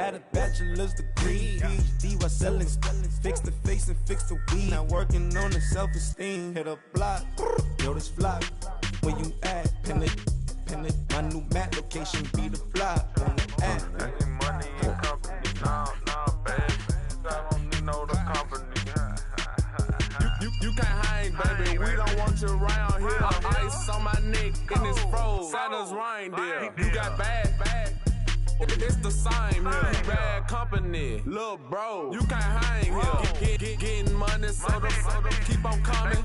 Got a bachelor's degree, PhD while selling. Fix the face and fix the weed. Not working on the self-esteem. Hit a block, yo, this flock. Where you at? Pin it. My new map location be the fly on the app. Money and company, nah, baby. I don't need no company. You can't hang, baby. We don't want you around here. Ice on my neck in this froze. Santa's reindeer. You got bad. It's the same here. Bad company, little bro. You can't hang here. Getting money, so the keep on coming.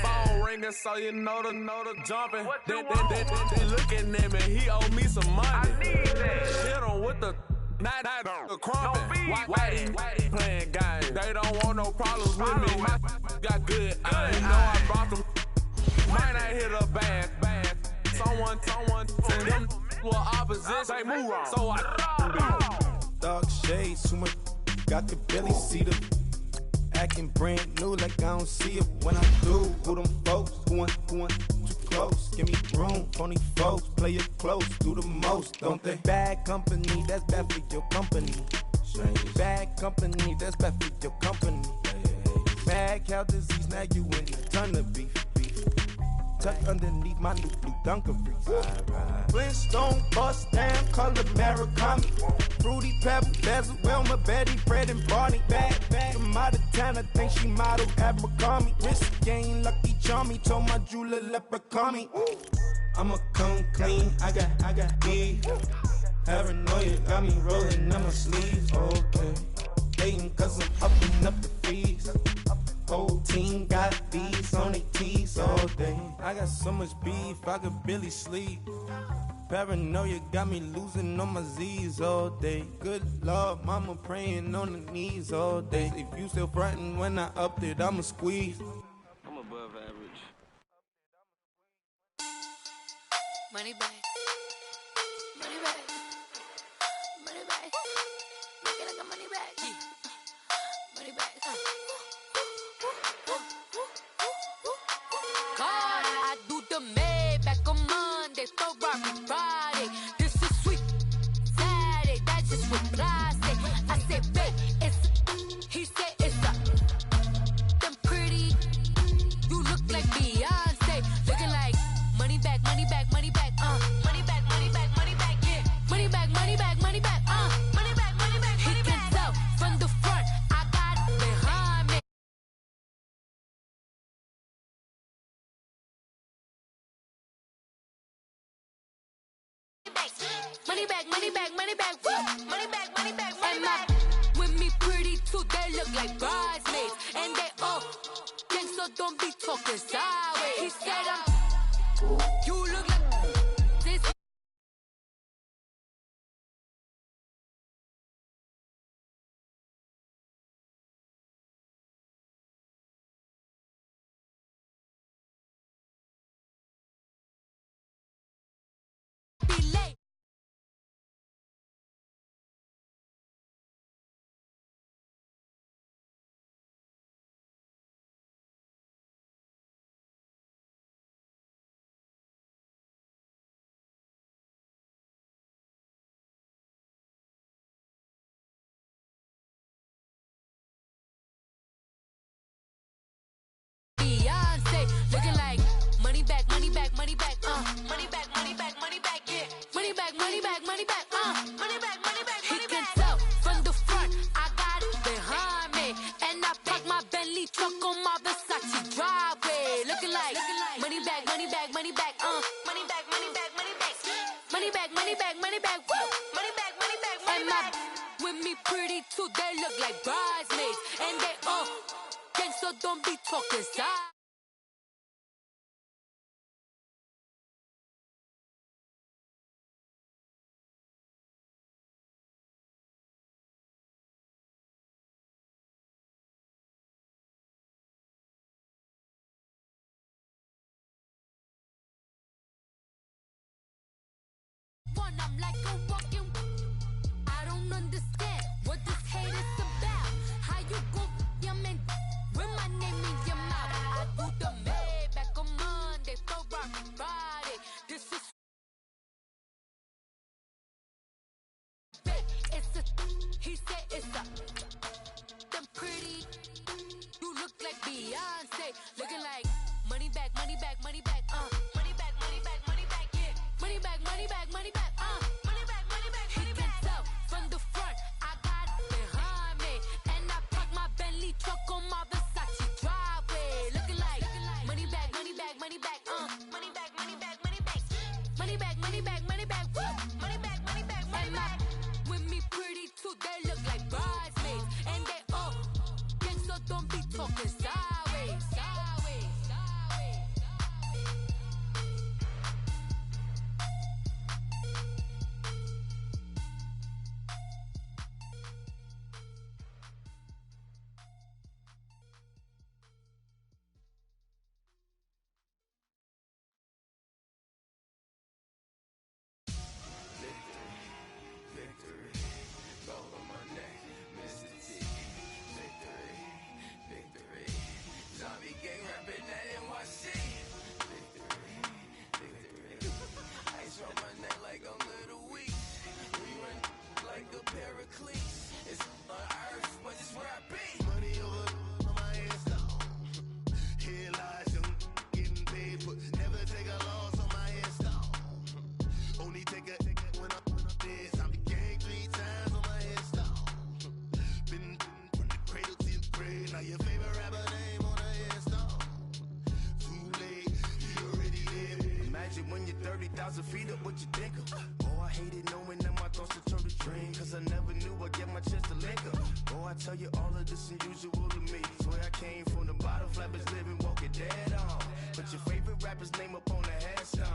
Phone ringing, so you know the jumping. They looking at me. He owe me some money. I need that. Hit him with the. Not the crumping. Why they playing games? They don't want no problems with me. My got good. I know I brought them. Might not hit a bad. Someone tell them were opposition. They move wrong. So I dark shades, too much. Got the belly see the acting brand new like I don't see it when I do. Who them folks? Who want too close? Give me room. Phony folks play it close. Do the most, don't they? Bad company, that's bad for your company. Bad company, that's bad for your company. Mad cow disease, now you in a ton of beef. Tuck underneath my new blue Dunkaroos. Flintstone bust down, color Murakami. Fruity Pebble, Basil, Wilma, Betty, Fred, and Barney. Bad, from out of town, I think she model Abercrombie. Wrist game, Lucky Charmy, told my jeweler leprechaun me. I'ma come clean, I got beef. Paranoia got me rolling on my sleeves, okay. Hating cause I'm upping up the fees. Whole team got these on their tees all day. I got so much beef, I could barely sleep. Paranoia got me losing on my Z's all day. Good Lord, mama praying on the knees all day. If you still frontin' when I upped it, I'ma squeeze. I'm above average. Money back. Money back. Money back. Make it like a money back. Money back. God, I do the Maybach on Monday, Ferrari Friday. This is sweet Saturday, that's just what classic. I said, babe, he said it's a. Them pretty, you look like Beyonce. Looking like money back, money back, money back, money back, money back, money back, yeah. Money back, money back, money back, money back, money back, money back. He can tell from the front, I got it behind me. Money back, money back, money back, woo! Money back, money back, money back. With me pretty too, they look like bridesmaids. And they all think so, don't be talking sideways. He said you look like this. Be late. Beyonce, looking like money back, money back, money back, money back, money back, money back, yeah. Money back, money back, money back, money back, money back, money back. He can tell from the front, I got it behind me, and I park my Bentley truck on my Versace driveway. Looking like money back, money back, money back, money back, money back, money back, money back, money back, money back, woo. Money back, money back, money back. With me pretty too, they look like bridesmaids, and they all think so, don't be talking side. I'm like a walking. I don't understand what this hate is about. How you go, your man, with my name in your mouth. I do the Maybach on Monday, Ferrari Friday. This is it's a up. Them pretty, you look like Beyonce. Looking like money back, money back, money back, money back, money back, money back, yeah. Money back, money back, money back, money back, money back, money back. He can tell from the front, I got it behind me. And I park my Bentley truck on my Versace driveway. Looking like money back, money back, money back, money back, money back, money back. Money back, money back, money back, woo. Money back, money back, money back. With me pretty too, they look like bridesmaids. And they all gang, so don't be talking sideways, sideways, sideways. Victory, gold on my neck, Mr. T. Victory, victory, zombie gang rapping that NYC. Victory, victory, ice on my neck like a little weak. We run like a pair of cleats. It's on earth, but it's where I be. Money over on my hands down. Here lies young, getting paid, but never take a loss on my hands down. Only take a when I'm dead. Zombie gang 3 times on my head down. Been from the cradle to the grave. Now your favorite rapper name on the headstone. Too late, he already lived. Imagine when you're 30,000 feet up, what you think of? Oh, I hated knowing that my thoughts would turn to dream. Cause I never knew I'd get my chance to link up. Oh, I tell you all of this unusual to me. Swear I came from the bottom, flappers living, walking dead on. But your favorite rapper's name up on the headstone.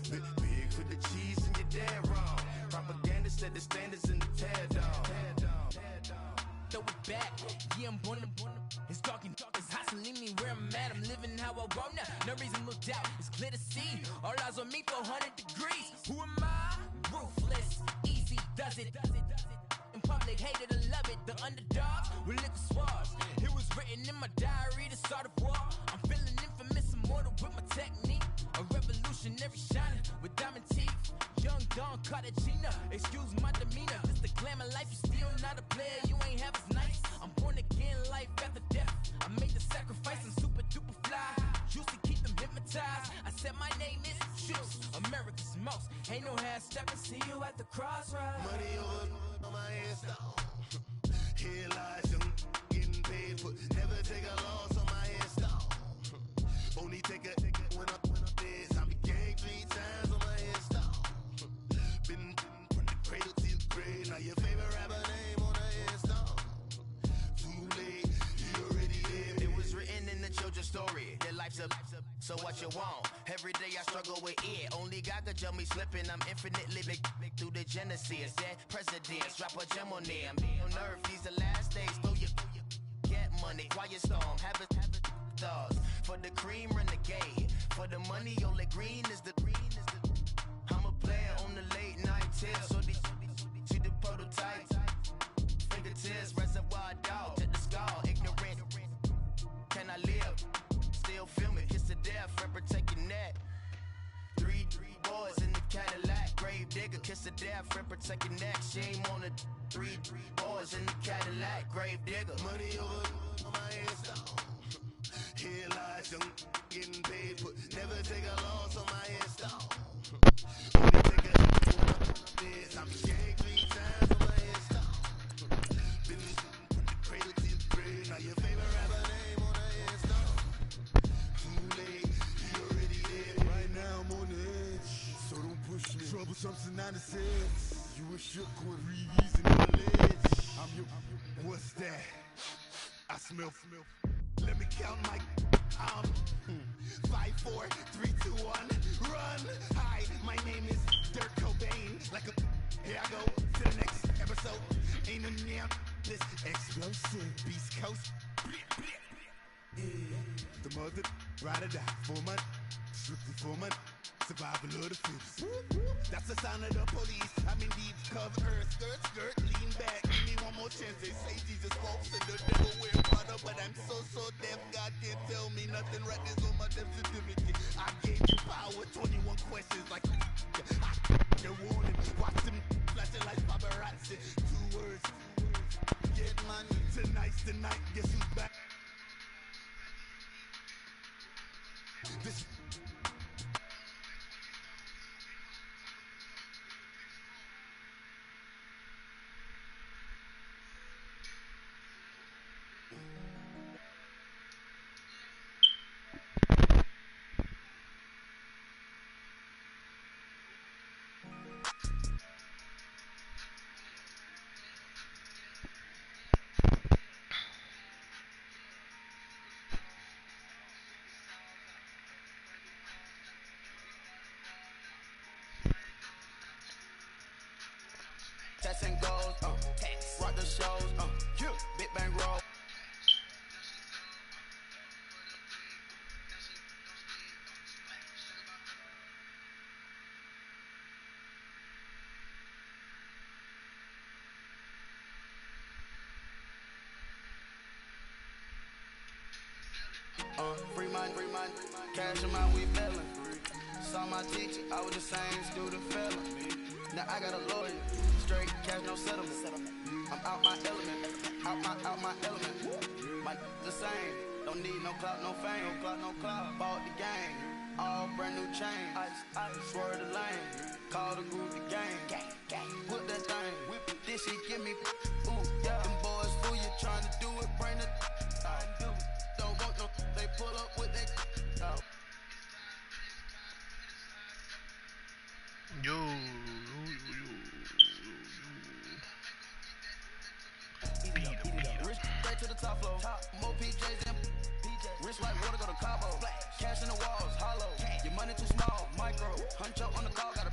Big for the cheese and you're dead wrong. Propaganda set the standards in the tear down. Throw it back, yeah, I'm born to it's talking, it's hustling me where I'm at. I'm living how I want now, no reasonable doubt. It's clear to see, all eyes on me for 100 degrees. Who am I? Ruthless, easy, does it. In public, hated or love it. The underdogs with liquor swabs. It was written in my diary to start a war. I'm feeling infamous, immortal with my technique. A revolutionary shining with diamond teeth. Young Don Cartagena, excuse my demeanor. This the glamour life, you still not a player, you ain't half as nice. I'm born again, life after death. I made the sacrifice, I'm super duper fly. Used to keep them hypnotized. I said my name is Juice, America's most. Ain't no half stepping, see you at the crossroads. Money over on my hands down. Here lies young, getting paid, but never take a loss on my hands down. Only take a when I'm dead. Zombie gang 3 times on my hands down. Been from the cradle to the grave. Now your favorite rapper name on the headstone. Too late, he already lived. It was written in the children's story. Their life's a so what you want? Every day I struggle with it. Only God could tell me slipping. I'm infinitely big through the genesis. Dead presidents, drop a gem on them. On earth, these the last days. Throw your get money, quiet storm. Have it thoughts. For the cream, renegade. For the money, only green is the I'm a player on the late night tips. So they see the prototype. Fingertips, reservoir dog. Check the skull, ignorant. Can I live? Still film it, kiss to death, rep protecting that. 3 boys in the Cadillac, grave digger, kiss to death, rep protecting that. Shame on the 3 boys in the Cadillac, grave digger. Money over on my hands down. Here lies young, getting paid, but never take a loss on my hands down. Only take a this, I'm gang 3 times on my hands down. Been from the cradle to the grave, now your favorite rapper name on the hands down. Too late, he already lived. Right now I'm on the edge, so don't push me. Troublesome synonymous. You were shook when reason on the ledge. I'm your, what's that? I smell. Let me count my 5, 4, 3, 2, 1, run. Hi, my name is Dirk Cobain. Like a here I go to the next episode. Ain't no damn this explosive Beast Coast. Yeah. The mother ride or die for money, strictly for money. Survival of the fittest. That's the sound of the police. I'm in deep cover earth, skirt, lean back. Give me one more chance. They say Jesus walks and the devil wear Prada, but I'm so deaf. God can't tell me nothing. Right is on my death certificate. I gave you power. 21 questions like your warning. Watch them flashing like paparazzi. 2 words. Get tonight. Guess who's back? This Tats and goals, rock the shows, big bang roll. Free mind, cash amount we bellin'. Saw my teacher, I was the same student fella. Now I got a lawyer, straight cash, no settlement. I'm out my element, out my element. My the same, don't need no clout, no fame, no clout. Bought the game, all brand new chain. I swerve the lane, call the group the game. Whip that thing, whip this shit, give me. Ooh, yeah. Them boys fool you trying to do it, bring it. Don't want no, they pull up with that. Yo. Rich straight to the top floor. More PJs and rich like water go to Cabo. Cash in the walls, hollow. Your money too small, micro. Huncho on the call, got a.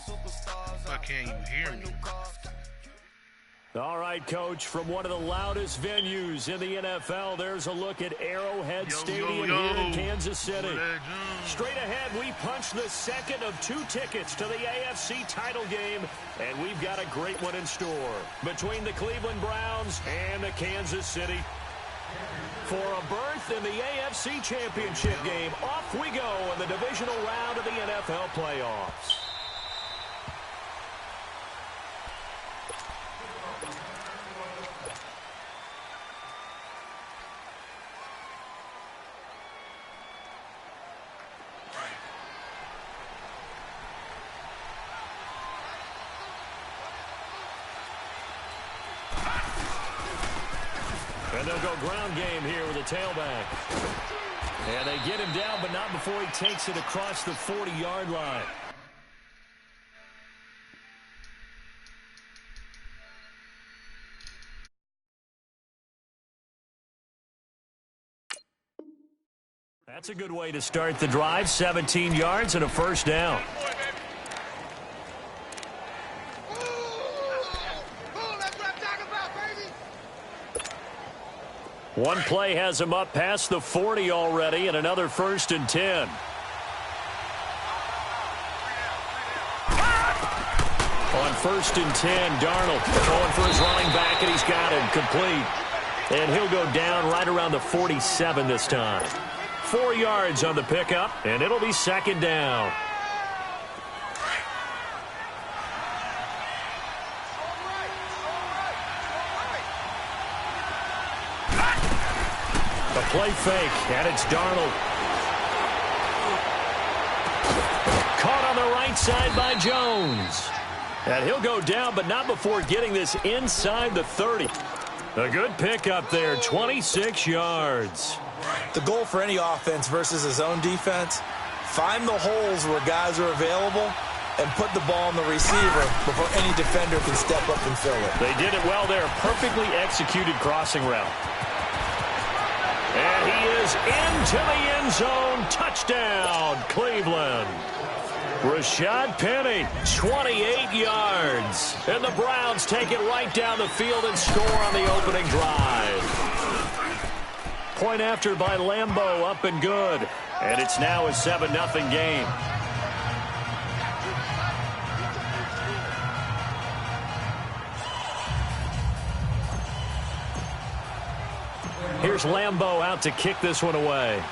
Superstars. I can't even hear me. All right, Coach, from one of the loudest venues in the NFL, there's a look at Arrowhead Stadium here in Kansas City. Straight ahead, we punch the second of 2 tickets to the AFC title game, and we've got a great one in store between the Cleveland Browns and the Kansas City. For a berth in the AFC Championship game, off we go in the divisional round of the NFL playoffs. And they'll go ground game here with a tailback. And they get him down, but not before he takes it across the 40-yard line. That's a good way to start the drive. 17 yards and a first down. One play has him up past the 40 already, and another 1st and 10. On 1st and 10, Darnold going for his running back, and he's got him complete. And he'll go down right around the 47 this time. 4 yards on the pickup, and it'll be 2nd down. A play fake, and it's Darnold. Caught on the right side by Jones. And he'll go down, but not before getting this inside the 30. A good pickup there, 26 yards. The goal for any offense versus a zone defense, find the holes where guys are available and put the ball on the receiver before any defender can step up and fill it. They did it well there. Perfectly executed crossing route. And he is into the end zone. Touchdown, Cleveland. Rashad Penny, 28 yards. And the Browns take it right down the field and score on the opening drive. Point after by Lambeau, up and good. And it's now a 7-0 game. Here's Lambeau out to kick this one away.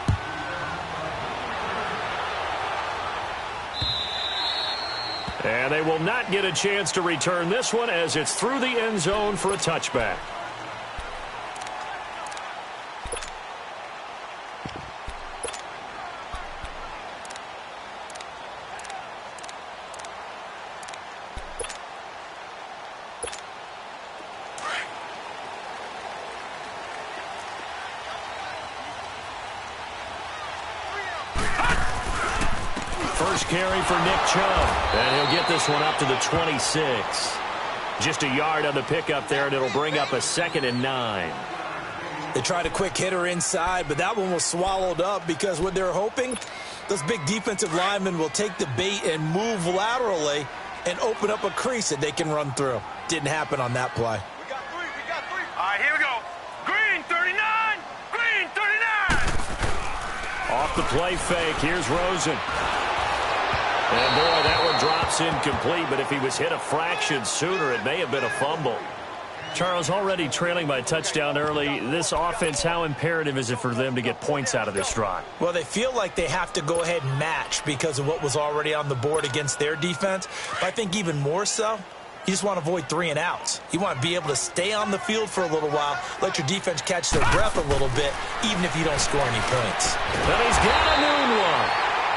And they will not get a chance to return this one as it's through the end zone for a touchback. First carry for Nick Chubb, and he'll get this one up to the 26. Just a yard on the pickup there, and it'll bring up a 2nd and 9. They tried a quick hitter inside, but that one was swallowed up because what they're hoping, those big defensive linemen will take the bait and move laterally and open up a crease that they can run through. Didn't happen on that play. We got three. All right, here we go. Green 39, green 39. Off the play fake, here's Rosen. And boy, that one drops incomplete, but if he was hit a fraction sooner, it may have been a fumble. Charles, already trailing by a touchdown early, this offense, how imperative is it for them to get points out of this drive? Well, they feel like they have to go ahead and match because of what was already on the board against their defense. But I think even more so, you just want to avoid 3 and outs. You want to be able to stay on the field for a little while, let your defense catch their breath a little bit, even if you don't score any points. But he's got a noon one.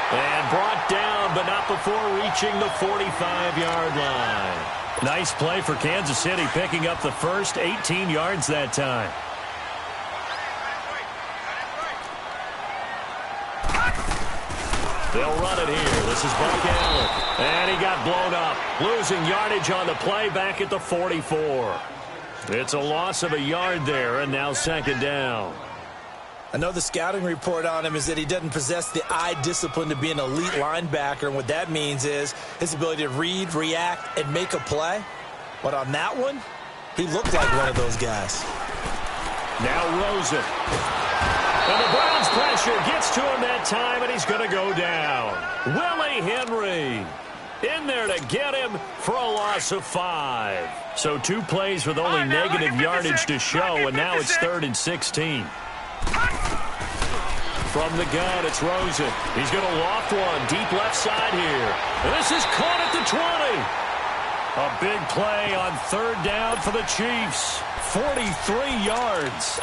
And brought down, but not before reaching the 45-yard line. Nice play for Kansas City, picking up the first 18 yards that time. They'll run it here. This is Buck Allen. And he got blown up. Losing yardage on the play back at the 44. It's a loss of a yard there, and now 2nd down. I know the scouting report on him is that he doesn't possess the eye discipline to be an elite linebacker, and what that means is his ability to read, react, and make a play. But on that one, he looked like one of those guys. Now Rosen. And the Browns pressure gets to him that time, and he's going to go down. Willie Henry in there to get him for a loss of 5. So 2 plays with only negative yardage to show, and now it's 3rd and 16. From the gun, it's Rosen. He's going to loft one deep left side here. This is caught at the 20. A big play on 3rd down for the Chiefs. 43 yards.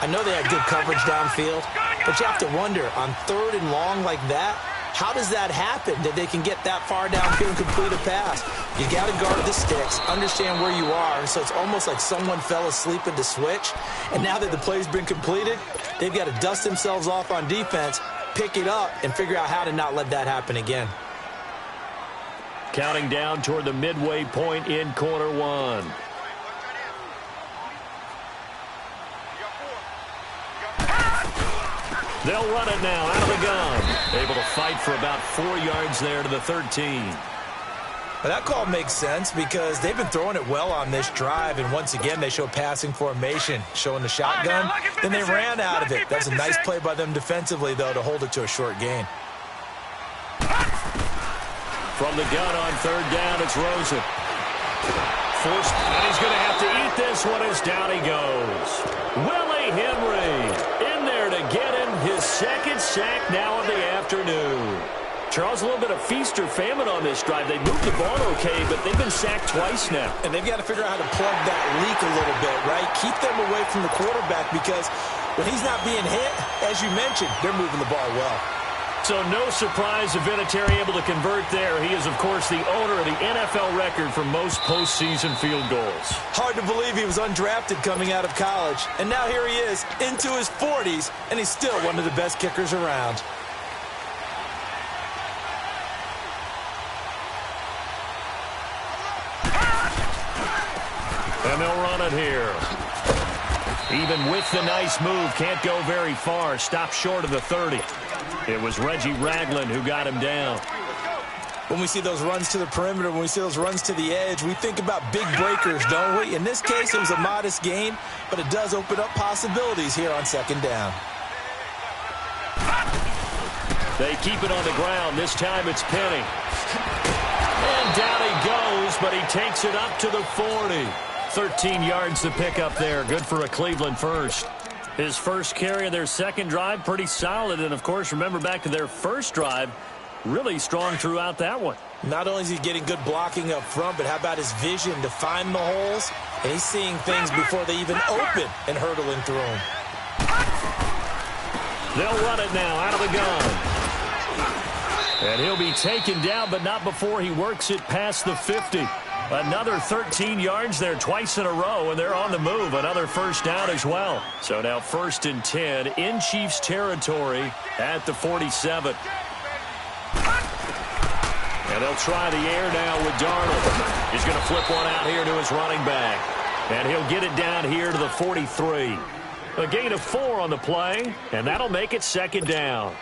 I know they had good coverage downfield, but you have to wonder, on 3rd and long like that, how does that happen that they can get that far downfield and complete a pass? You got to guard the sticks, understand where you are, and so it's almost like someone fell asleep at the switch, and now that the play's been completed, they've got to dust themselves off on defense, pick it up, and figure out how to not let that happen again. Counting down toward the midway point in quarter 1. They'll run it now out of the gun. Able to fight for about 4 yards there to the 13. Well, that call makes sense because they've been throwing it well on this drive, and once again they show passing formation, showing the shotgun. Then they ran out of it. That's a nice play by them defensively, though, to hold it to a short gain. From the gun on 3rd down, it's Rosen. Forced, and he's going to have to eat this one as down he goes. Willie Henry in there to get him his 2nd sack now of the afternoon. Charles, a little bit of feast or famine on this drive. They moved the ball okay, but they've been sacked twice now. And they've got to figure out how to plug that leak a little bit, right? Keep them away from the quarterback because when he's not being hit, as you mentioned, they're moving the ball well. So no surprise if Vinatieri able to convert there. He is, of course, the owner of the NFL record for most postseason field goals. Hard to believe he was undrafted coming out of college. And now here he is into his 40s, and he's still one of the best kickers around. And they'll run it here. Even with the nice move, can't go very far. Stop short of the 30. It was Reggie Ragland who got him down. When we see those runs to the perimeter, when we see those runs to the edge, we think about big breakers, don't we? In this case, it was a modest gain, but it does open up possibilities here on 2nd down. They keep it on the ground. This time it's Penny. And down he goes, but he takes it up to the 40. 13 yards to pick up there. Good for a Cleveland first. His first carry of their 2nd drive, pretty solid. And, of course, remember back to their first drive, really strong throughout that one. Not only is he getting good blocking up front, but how about his vision to find the holes? And he's seeing things before they even open and hurdling through them. They'll run it now out of the gun. And he'll be taken down, but not before he works it past the 50. Another 13 yards there twice in a row, and they're on the move. Another first down as well. So now 1st and 10 in Chiefs territory at the 47. And they'll try the air now with Darnold. He's going to flip one out here to his running back. And he'll get it down here to the 43. A gain of 4 on the play, and that'll make it 2nd down.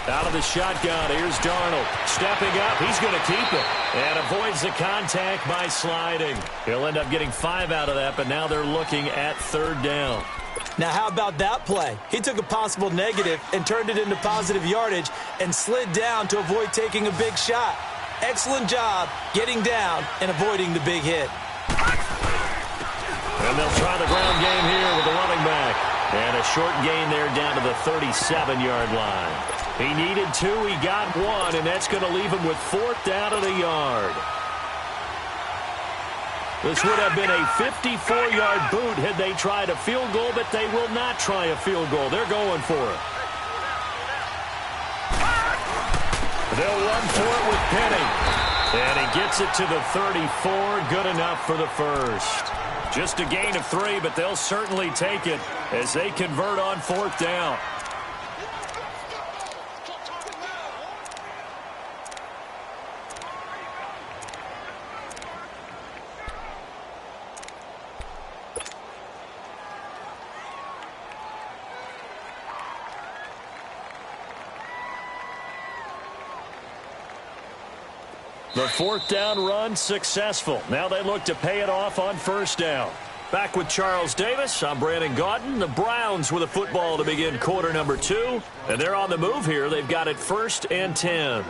Out of the shotgun, here's Darnold. Stepping up, he's going to keep it. And avoids the contact by sliding. He'll end up getting 5 out of that, but now they're looking at 3rd down. Now, how about that play? He took a possible negative and turned it into positive yardage and slid down to avoid taking a big shot. Excellent job getting down and avoiding the big hit. And they'll try the ground game here with the running back. And a short gain there down to the 37-yard line. He needed 2, he got 1, and that's going to leave him with 4th down and a yard. This would have been a 54-yard boot had they tried a field goal, but they will not try a field goal. They're going for it. They'll run for it with Penny. And he gets it to the 34. Good enough for the first. Just a gain of 3, but they'll certainly take it as they convert on 4th down. The 4th down run successful. Now they look to pay it off on 1st down. Back with Charles Davis, I'm Brandon Gaudin. The Browns with a football to begin quarter number 2. And they're on the move here. They've got it 1st and 10.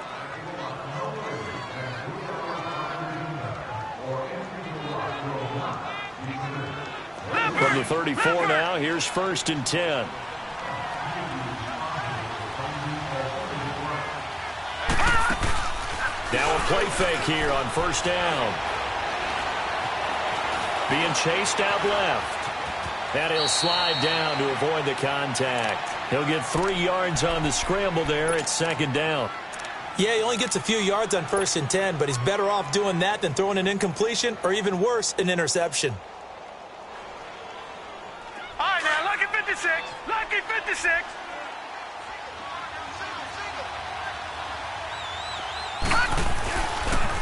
From the 34 now, here's 1st and 10. Now a play fake here on 1st down. Being chased out left. And he'll slide down to avoid the contact. He'll get 3 yards on the scramble there. It's 2nd down. Yeah, he only gets a few yards on 1st and 10, but he's better off doing that than throwing an incompletion or even worse, an interception. All right, now, lucky 56. Lucky 56.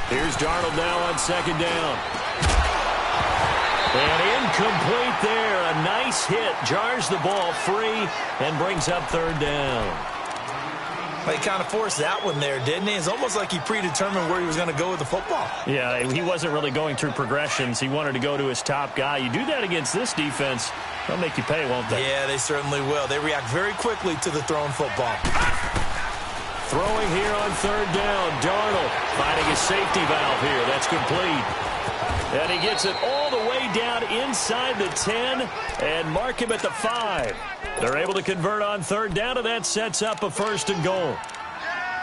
Here's Darnold now on 2nd down. And incomplete there. A nice hit. Jars the ball free and brings up 3rd down. Well, he kind of forced that one there, didn't he? It's almost like he predetermined where he was going to go with the football. Yeah, he wasn't really going through progressions. He wanted to go to his top guy. You do that against this defense, they'll make you pay, won't they? Yeah, they certainly will. They react very quickly to the thrown football. Throwing here on 3rd down. Darnold finding a safety valve here. That's complete. And he gets it all the way down inside the 10 and mark him at the 5. They're able to convert on 3rd down, and that sets up a 1st and goal.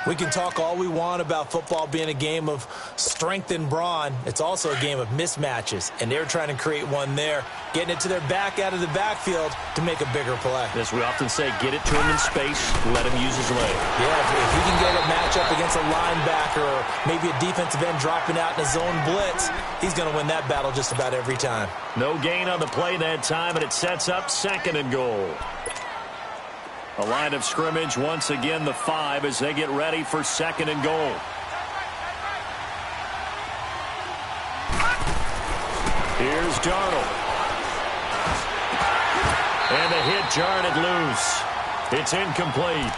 We can talk all we want about football being a game of strength and brawn. It's also a game of mismatches, and they're trying to create one there, getting it to their back out of the backfield to make a bigger play. As we often say, get it to him in space, let him use his leg. Yeah, if he can get a matchup against a linebacker or maybe a defensive end dropping out in a zone blitz, he's going to win that battle just about every time. No gain on the play that time, and it sets up 2nd and goal. A line of scrimmage, once again the 5 as they get ready for 2nd and goal. Here's Darnold. And the hit jarred it loose. It's incomplete.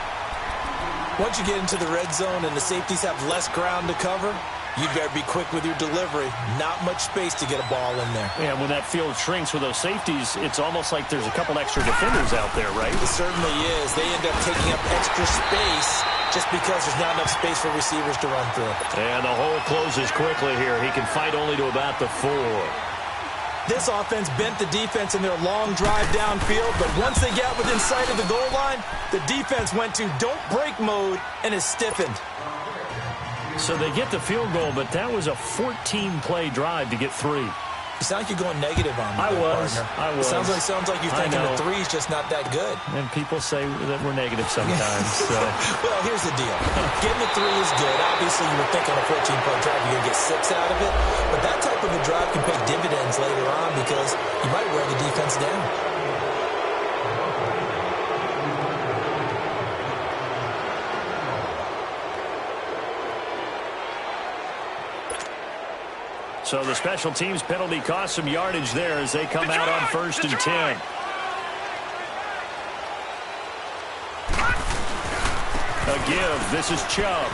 Once you get into the red zone and the safeties have less ground to cover, you better be quick with your delivery. Not much space to get a ball in there. Yeah, when that field shrinks with those safeties, it's almost like there's a couple extra defenders out there, right? It certainly is. They end up taking up extra space just because there's not enough space for receivers to run through. And the hole closes quickly here. He can fight only to about the 4. This offense bent the defense in their long drive downfield, but once they got within sight of the goal line, the defense went to don't break mode and is stiffened. So they get the field goal, but that was a 14-play drive to get 3. You sound like you're going negative on me. I was. Sounds like you're thinking the 3's just not that good. And people say that we're negative sometimes. So. Well, here's the deal. Getting the 3 is good. Obviously, you would think on a 14-play drive you're going to get 6 out of it. But that type of a drive can pay dividends later on because you might wear the defense down. So the special teams penalty cost some yardage there as they come out on 1st and 10. A give. This is Chubb.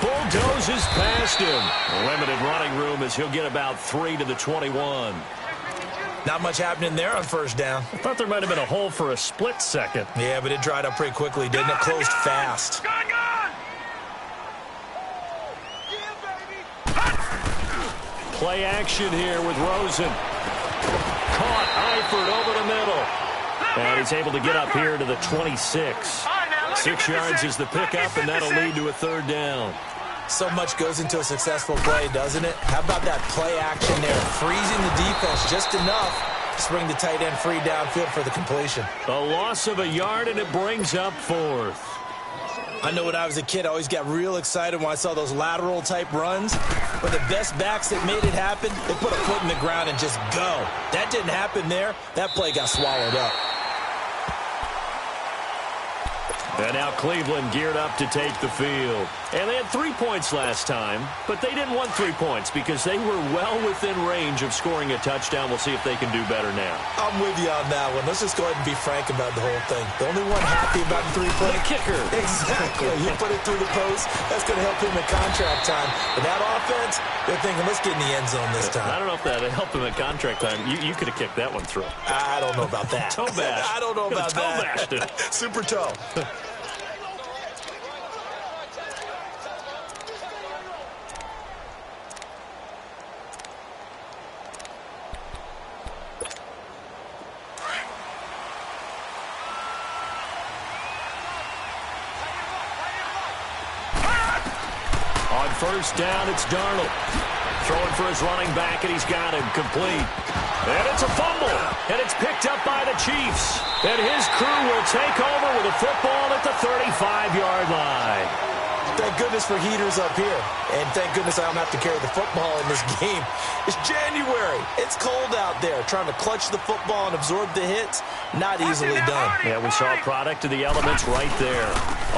Bulldozes past him. Limited running room as he'll get about 3 to the 21. Not much happening there on 1st down. I thought there might have been a hole for a split second. Yeah, but it dried up pretty quickly, didn't it? Closed fast. Play action here with Rosen. Caught Eifert over the middle. And he's able to get up here to the 26. 6 yards is the pickup, and that'll lead to a 3rd down. So much goes into a successful play, doesn't it? How about that play action there? Freezing the defense just enough to bring the tight end free downfield for the completion. A loss of a yard, and it brings up 4th. I know when I was a kid, I always got real excited when I saw those lateral-type runs. But the best backs that made it happen, they put a foot in the ground and just go. That didn't happen there. That play got swallowed up. And now Cleveland geared up to take the field. And they had 3 points last time, but they didn't want 3 points because they were well within range of scoring a touchdown. We'll see if they can do better now. I'm with you on that one. Let's just go ahead and be frank about the whole thing. The only one happy about the 3-point. The kicker. Exactly. You put it through the post. That's going to help him in contract time. But that offense, they're thinking, let's get in the end zone this time. I don't know if that helped him in contract time. You could have kicked that one through. I don't know about that. Toe bash. I don't know about that. Toe bashed it. Super toe. On 1st down, it's Darnold. Throwing for his running back, and he's got him complete. And it's a fumble, and it's picked up by the Chiefs. And his crew will take over with a football at the 35-yard line. Thank goodness for heaters up here. And thank goodness I don't have to carry the football in this game. It's January. It's cold out there. Trying to clutch the football and absorb the hits, not easily done. Yeah, we saw a product of the elements right there.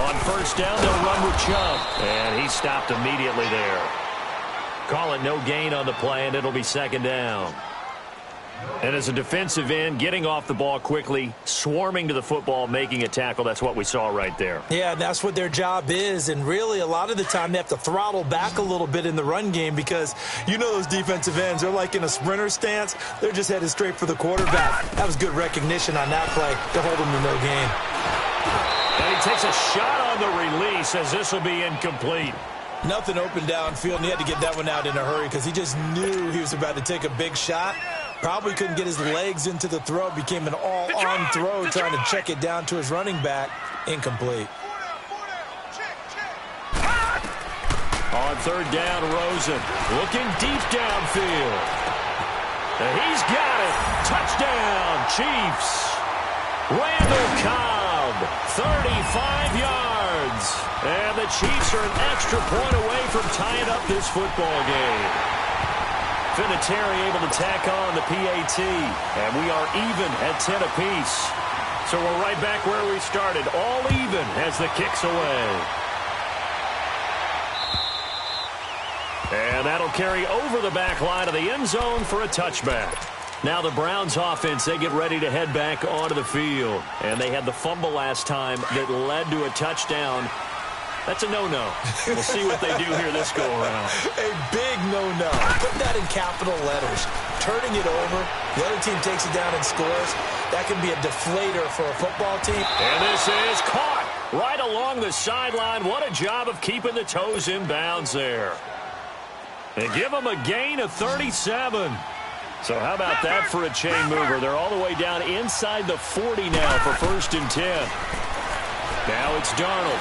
On 1st down, they'll run with Chubb. And he stopped immediately there. Call it no gain on the play, and it'll be 2nd down. And as a defensive end, getting off the ball quickly, swarming to the football, making a tackle, that's what we saw right there. Yeah, that's what their job is. And really, a lot of the time, they have to throttle back a little bit in the run game because you know those defensive ends, they're like in a sprinter stance. They're just headed straight for the quarterback. That was good recognition on that play to hold them to no gain. And he takes a shot on the release as this will be incomplete. Nothing open downfield, and he had to get that one out in a hurry because he just knew he was about to take a big shot. Probably couldn't get his legs into the throw. Became an all-on throw trying to check it down to his running back. Incomplete. On 3rd down, Rosen looking deep downfield. And he's got it. Touchdown, Chiefs. Randall Cobb, 35 yards. And the Chiefs are an extra point away from tying up this football game. Vinatieri able to tack on the PAT. And we are even at 10 apiece. So we're right back where we started. All even as the kick's away. And that'll carry over the back line of the end zone for a touchback. Now the Browns offense, they get ready to head back onto the field. And they had the fumble last time that led to a touchdown. That's a no-no. We'll see what they do here this go-around. A big no-no. Put that in capital letters. Turning it over, the other team takes it down and scores. That can be a deflator for a football team. And this is caught right along the sideline. What a job of keeping the toes in bounds there. And give them a gain of 37. So how about that for a chain mover? They're all the way down inside the 40 now for 1st and 10. Now it's Darnold.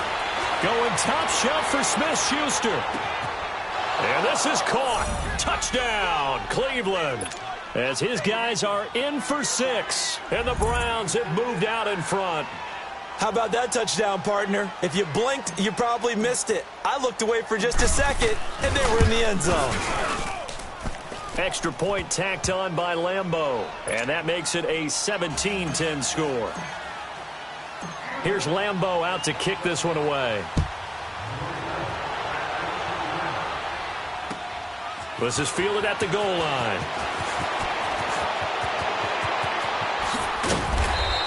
Going top shelf for Smith-Schuster. And this is caught. Touchdown, Cleveland. As his guys are in for 6. And the Browns have moved out in front. How about that touchdown, partner? If you blinked, you probably missed it. I looked away for just a second, and they were in the end zone. Extra point tacked on by Lambeau. And that makes it a 17-10 score. Here's Lambeau out to kick this one away. This is fielded at the goal line.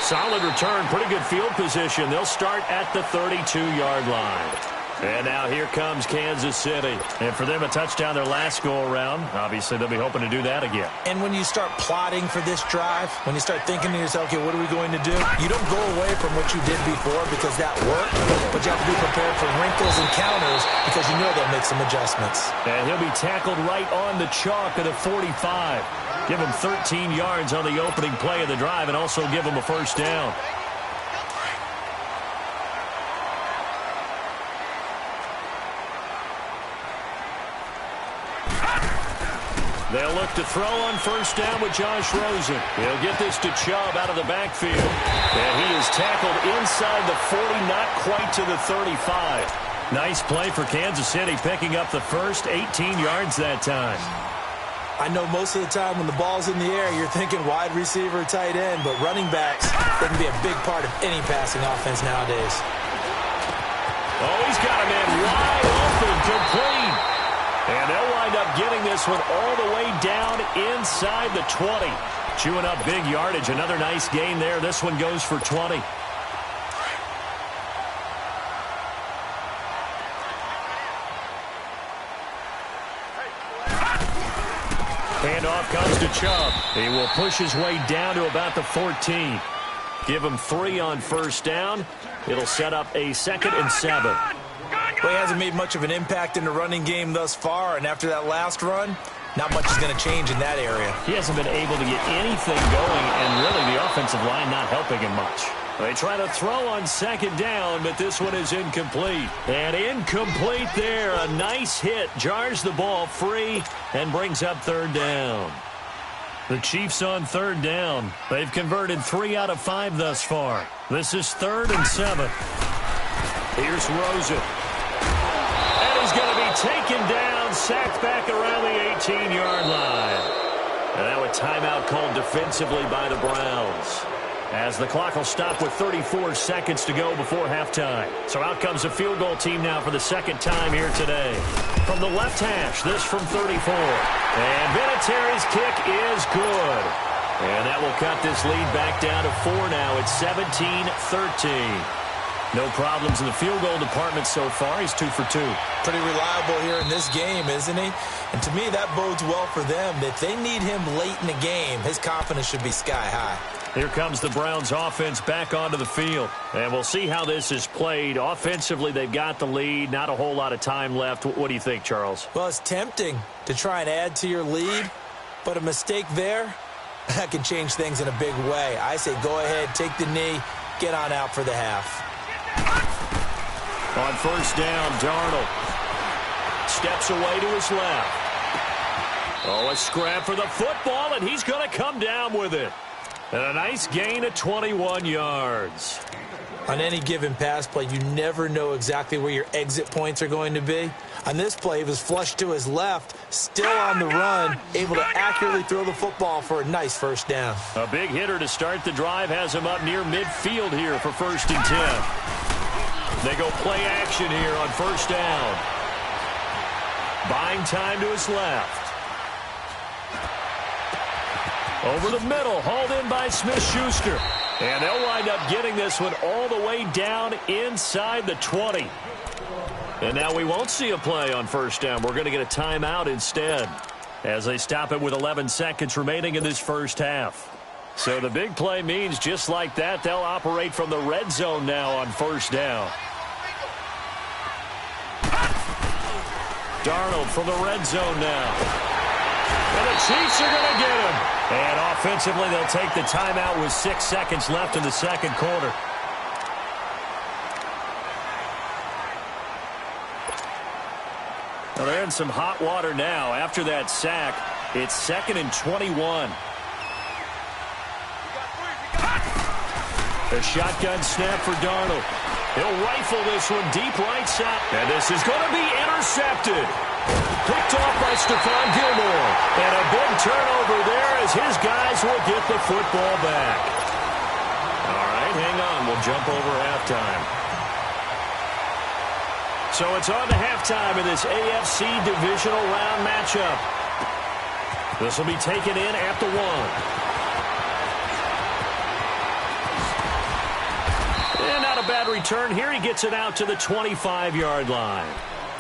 Solid return, pretty good field position. They'll start at the 32-yard line. And now here comes Kansas City. And for them, a touchdown their last go-around. Obviously, they'll be hoping to do that again. And when you start plotting for this drive, when you start thinking to yourself, okay, what are we going to do? You don't go away from what you did before because that worked, but you have to be prepared for wrinkles and counters because you know they'll make some adjustments. And he'll be tackled right on the chalk at the 45. Give him 13 yards on the opening play of the drive and also give him a first down. They'll look to throw on first down with Josh Rosen. He'll get this to Chubb out of the backfield. And he is tackled inside the 40, not quite to the 35. Nice play for Kansas City, picking up the first 18 yards that time. I know most of the time when the ball's in the air, you're thinking wide receiver, tight end, but running backs can be a big part of any passing offense nowadays. Oh, he's got a man wide open, complete. And they'll wind up getting this one all the way down inside the 20. Chewing up big yardage. Another nice gain there. This one goes for 20. Handoff comes to Chubb. He will push his way down to about the 14. Give him 3 on first down. It'll set up a 2nd and 7. Well, he hasn't made much of an impact in the running game thus far, and after that last run, not much is going to change in that area. He hasn't been able to get anything going, and really the offensive line not helping him much. They try to throw on 2nd down, but this one is incomplete. And incomplete there. A nice hit. Jars the ball free and brings up 3rd down. The Chiefs on 3rd down. They've converted 3 out of 5 thus far. This is 3rd and 7. Here's Rosen. And he's going to be taken down, sacked back around the 18-yard line. And now a timeout called defensively by the Browns, as the clock will stop with 34 seconds to go before halftime. So out comes a field goal team now for the 2nd time here today. From the left hash, this from 34. And Vinatieri's kick is good. And that will cut this lead back down to 4 now. It's 17-13. No problems in the field goal department so far. He's 2 for 2. Pretty reliable here in this game, isn't he? And to me, that bodes well for them. If they need him late in the game, his confidence should be sky high. Here comes the Browns offense back onto the field. And we'll see how this is played. Offensively, they've got the lead. Not a whole lot of time left. What do you think, Charles? Well, it's tempting to try and add to your lead, but a mistake there, that can change things in a big way. I say go ahead, take the knee, get on out for the half. On first down, Darnold steps away to his left. Oh, a scrap for the football, and he's going to come down with it. And a nice gain of 21 yards. On any given pass play, you never know exactly where your exit points are going to be. On this play, he was flushed to his left, still on the run, able to accurately throw the football for a nice first down. A big hitter to start the drive has him up near midfield here for 1st and 10. They go play action here on first down. Buying time to his left. Over the middle, hauled in by Smith-Schuster. And they'll wind up getting this one all the way down inside the 20. And now we won't see a play on first down. We're going to get a timeout instead, as they stop it with 11 seconds remaining in this first half. So the big play means just like that, they'll operate from the red zone now on first down. Darnold from the red zone now. And a Chiefs are going to get him. And offensively, they'll take the timeout with 6 seconds left in the second quarter. Well, they're in some hot water now. After that sack, it's 2nd and 21. A shotgun snap for Darnold. He'll rifle this one deep right side. And this is going to be intercepted. Picked off by Stephon Gilmore. And a big turnover there as his guys will get the football back. All right, hang on. We'll jump over halftime. So it's on to halftime in this AFC divisional round matchup. This will be taken in at the 1. And not a bad return here. He gets it out to the 25-yard line.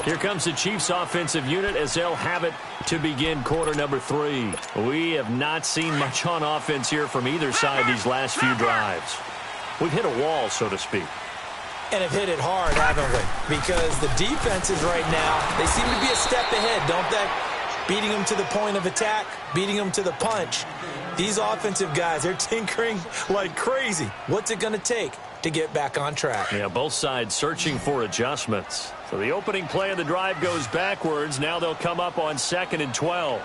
Here comes the Chiefs offensive unit as they'll have it to begin quarter number 3. We have not seen much on offense here from either side these last few drives. We've hit a wall, so to speak. And have hit it hard, haven't we? Because the defenses right now, they seem to be a step ahead, don't they? Beating them to the point of attack, beating them to the punch. These offensive guys, they're tinkering like crazy. What's it going to take to get back on track? Yeah, both sides searching for adjustments. So the opening play of the drive goes backwards. Now they'll come up on 2nd and 12.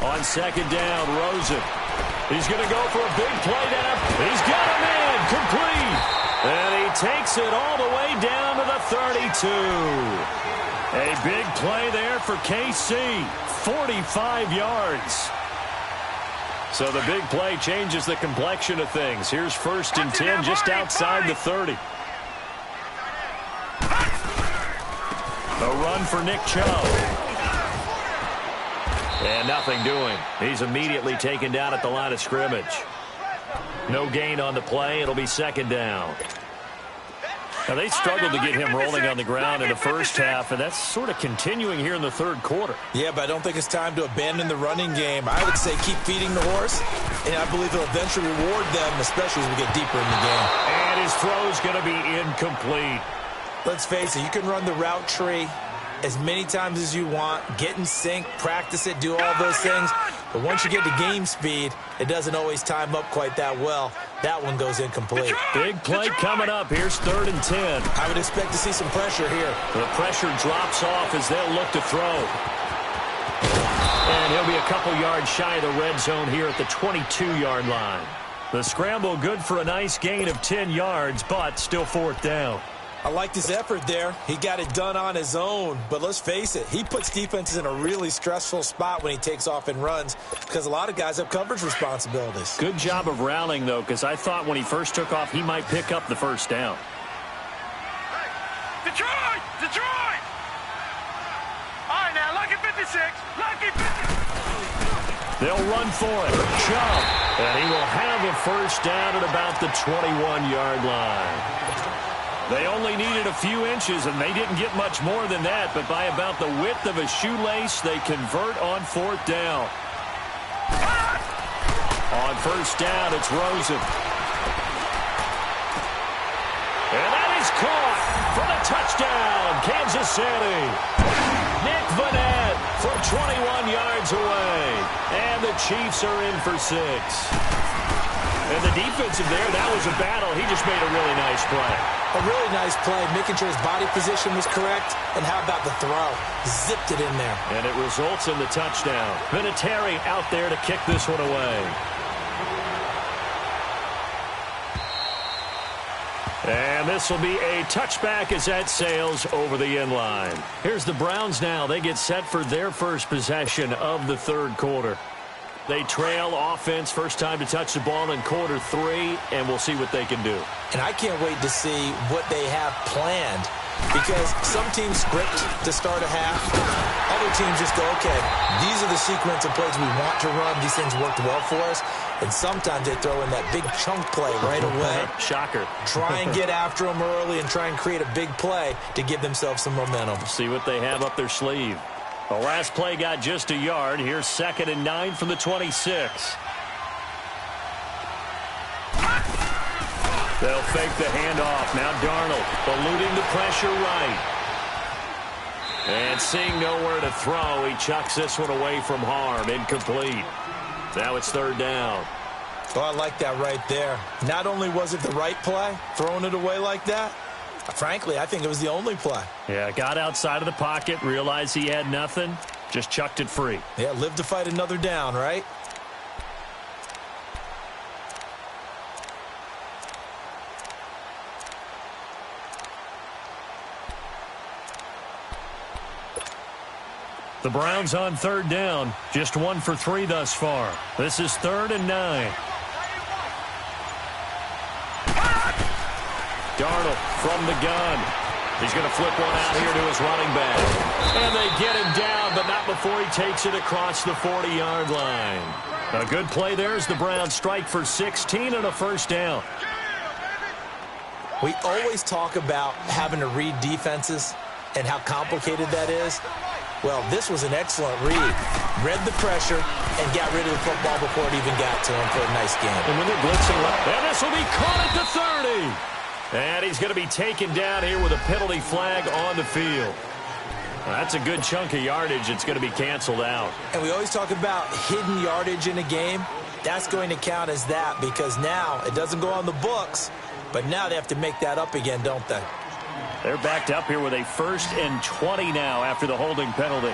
On 2nd down, Rosen. He's going to go for a big play down. He's got him in, complete. And he takes it all the way down to the 32. A big play there for KC. 45 yards. So the big play changes the complexion of things. Here's 1st and 10 just outside the 30. A run for Nick Chubb. And nothing doing. He's immediately taken down at the line of scrimmage. No gain on the play. It'll be 2nd down. Now, they struggled to get him rolling on the ground in the first half, and that's sort of continuing here in the third quarter. Yeah, but I don't think it's time to abandon the running game. I would say keep feeding the horse, and I believe it'll eventually reward them, especially as we get deeper in the game. And his throw's going to be incomplete. Let's face it, you can run the route tree as many times as you want, get in sync, practice it, do all those things. But once you get to game speed, it doesn't always time up quite that well. That one goes incomplete. Big play coming up. Here's 3rd and 10. I would expect to see some pressure here. The pressure drops off as they'll look to throw. And he'll be a couple yards shy of the red zone here at the 22-yard line. The scramble good for a nice gain of 10 yards, but still 4th down. I liked his effort there. He got it done on his own. But let's face it, he puts defenses in a really stressful spot when he takes off and runs because a lot of guys have coverage responsibilities. Good job of rallying, though, because I thought when he first took off, he might pick up the 1st down. Detroit! Detroit! All right, now, lucky 56. Lucky 56. They'll run for it. Chubb. And he will have a 1st down at about the 21-yard line. They only needed a few inches, and they didn't get much more than that, but by about the width of a shoelace, they convert on 4th down. On 1st down, it's Rosen. And that is caught for the touchdown, Kansas City. Nick Vanette from 21 yards away, and the Chiefs are in for 6. And the defensive there, that was a battle. He just made a really nice play. A really nice play, making sure his body position was correct. And how about the throw? Zipped it in there. And it results in the touchdown. Vinatieri out there to kick this one away. And this will be a touchback as that sails over the end line. Here's the Browns now. They get set for their first possession of the third quarter. They trail offense, first time to touch the ball in quarter 3, and we'll see what they can do. And I can't wait to see what they have planned, because some teams script to start a half. Other teams just go, okay, these are the sequence of plays we want to run. These things worked well for us. And sometimes they throw in that big chunk play right away. Shocker. Try and get after them early and try and create a big play to give themselves some momentum. See what they have up their sleeve. The last play got just a yard. Here's 2nd and 9 from the 26. They'll fake the handoff. Now Darnold eluding the pressure right. And seeing nowhere to throw, he chucks this one away from harm. Incomplete. Now it's third down. Oh, I like that right there. Not only was it the right play, throwing it away like that, frankly, I think it was the only play. Yeah, got outside of the pocket, realized he had nothing, just chucked it free. Yeah, live to fight another down, right? The Browns on third down, just 1 for 3 thus far. This is 3rd and 9. Darnold from the gun. He's going to flip one out here to his running back. And they get him down, but not before he takes it across the 40-yard line. A good play there as the Browns strike for 16 and a first down. We always talk about having to read defenses and how complicated that is. Well, this was an excellent read. Read the pressure and got rid of the football before it even got to him for a nice game. And when they're blitzing, and this will be caught at the 30. And he's going to be taken down here with a penalty flag on the field. That's a good chunk of yardage. It's going to be canceled out. And we always talk about hidden yardage in a game. That's going to count as that because now it doesn't go on the books, but now they have to make that up again, don't they? They're backed up here with a 1st and 20 now after the holding penalty.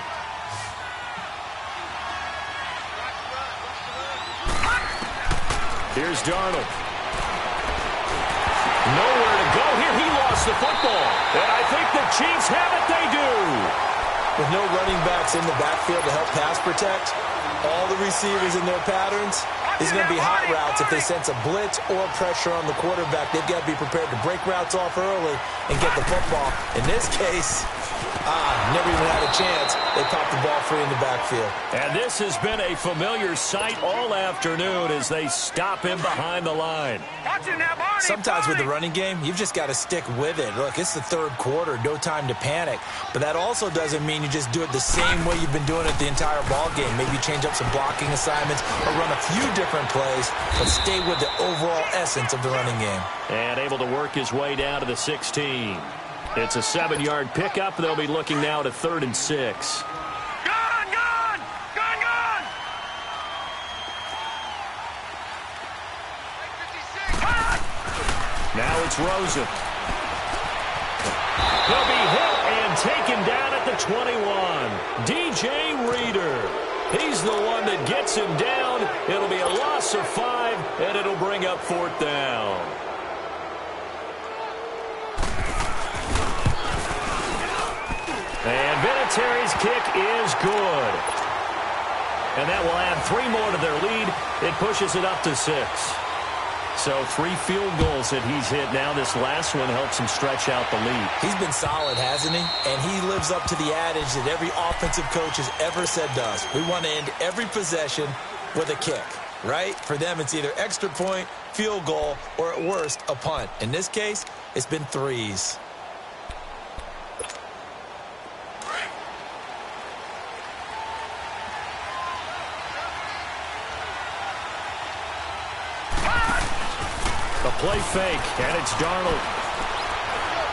Here's Darnold. Nowhere to go here. He lost the football. And I think the Chiefs have it. They do. With no running backs in the backfield to help pass protect, all the receivers in their patterns, these are going to be hot routes. If they sense a blitz or pressure on the quarterback, they've got to be prepared to break routes off early and get the football. In this case, never even had a chance. They popped the ball free in the backfield. And this has been a familiar sight all afternoon as they stop him behind the line. Sometimes with the running game, you've just got to stick with it. Look, it's the third quarter, no time to panic. But that also doesn't mean you just do it the same way you've been doing it the entire ball game. Maybe change up some blocking assignments or run a few different plays, but stay with the overall essence of the running game. And able to work his way down to the 16. It's a 7-yard pickup. They'll be looking now to 3rd and 6. Now it's Rosen. He'll be hit and taken down at the 21. DJ Reader. He's the one that gets him down. It'll be a loss of 5, and it'll bring up 4th down. And Vinatieri's kick is good. And that will add 3 more to their lead. It pushes it up to 6. So 3 field goals that he's hit now. This last one helps him stretch out the lead. He's been solid, hasn't he? And he lives up to the adage that every offensive coach has ever said to us. We want to end every possession with a kick, right? For them, it's either extra point, field goal, or at worst, a punt. In this case, it's been 3s. The play fake, and it's Darnold.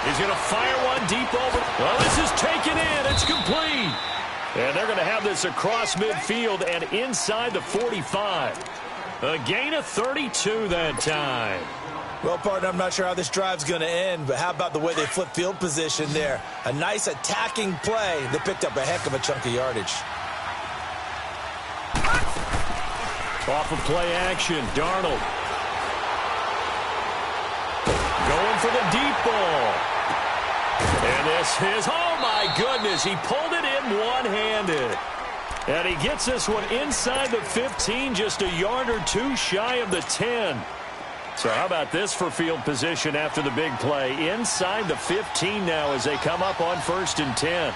He's going to fire one deep over. Well, this is taken in. It's complete. And they're going to have this across midfield and inside the 45. A gain of 32 that time. Well, partner, I'm not sure how this drive's going to end, but how about the way they flip field position there? A nice attacking play that picked up a heck of a chunk of yardage. Off of play action, Darnold. Going for the deep ball. And this is, oh my goodness, he pulled it in one-handed. And he gets this one inside the 15, just a yard or 2 shy of the 10. So how about this for field position after the big play? Inside the 15 now as they come up on 1st and 10.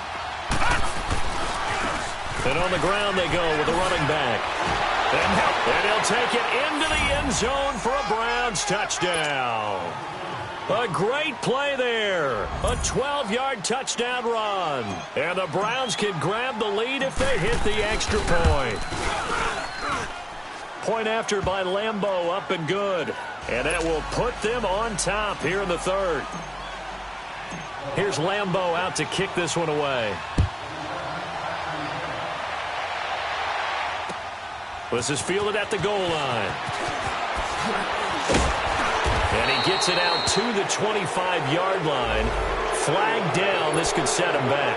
And on the ground they go with the running back. And he'll take it into the end zone for a Browns touchdown. A great play there. A 12-yard touchdown run. And the Browns can grab the lead if they hit the extra point. Point after by Lambeau, up and good. And that will put them on top here in the 3rd. Here's Lambeau out to kick this one away. This is fielded at the goal line. And he gets it out to the 25-yard line. Flag down. This could set him back.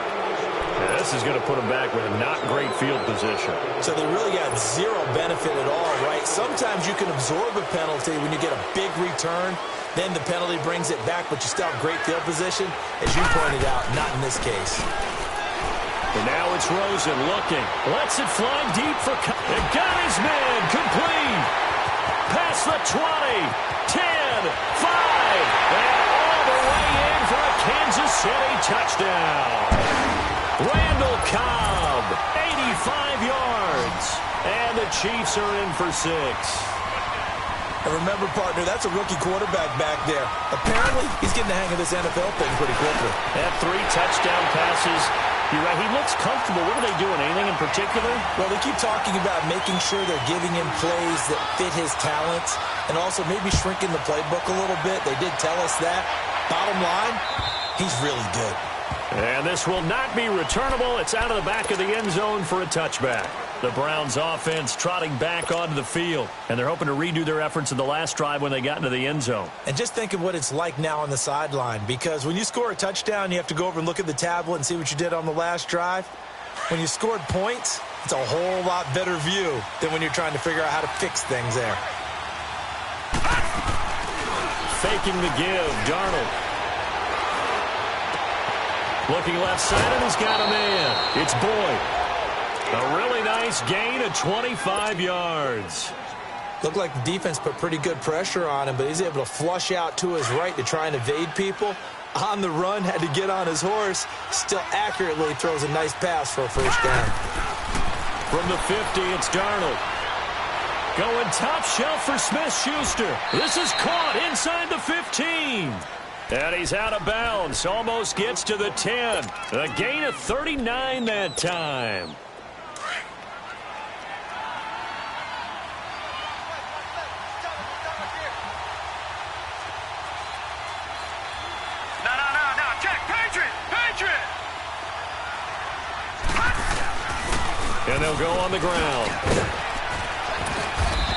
And this is going to put him back with a not great field position. So they really got zero benefit at all, right? Sometimes you can absorb a penalty when you get a big return. Then the penalty brings it back, but you still have great field position. As you pointed out, not in this case. And now it's Rosen looking. Lets it fly deep for... It got his man complete. Past the 20, 10, 5, and all the way in for a Kansas City touchdown. Randall Cobb, 85 yards, and the Chiefs are in for 6. And remember, partner, that's a rookie quarterback back there. Apparently, he's getting the hang of this NFL thing pretty quickly. Had 3 touchdown passes. You're right, he looks comfortable. What are they doing? Anything in particular? Well, they keep talking about making sure they're giving him plays that fit his talents and also maybe shrinking the playbook a little bit. They did tell us that. Bottom line, he's really good. And this will not be returnable. It's out of the back of the end zone for a touchback. The Browns offense trotting back onto the field, and they're hoping to redo their efforts in the last drive when they got into the end zone. And just think of what it's like now on the sideline, because when you score a touchdown, you have to go over and look at the tablet and see what you did on the last drive. When you scored points, it's a whole lot better view than when you're trying to figure out how to fix things there. Faking the give, Darnold. Looking left side, and he's got a man. It's Boyd. A really nice gain of 25 yards. Looked like the defense put pretty good pressure on him, but he's able to flush out to his right to try and evade people. On the run, had to get on his horse. Still accurately throws a nice pass for a first down. From the 50, it's Darnold. Going top shelf for Smith-Schuster. This is caught inside the 15. And he's out of bounds. Almost gets to the 10. A gain of 39 that time. And they'll go on the ground.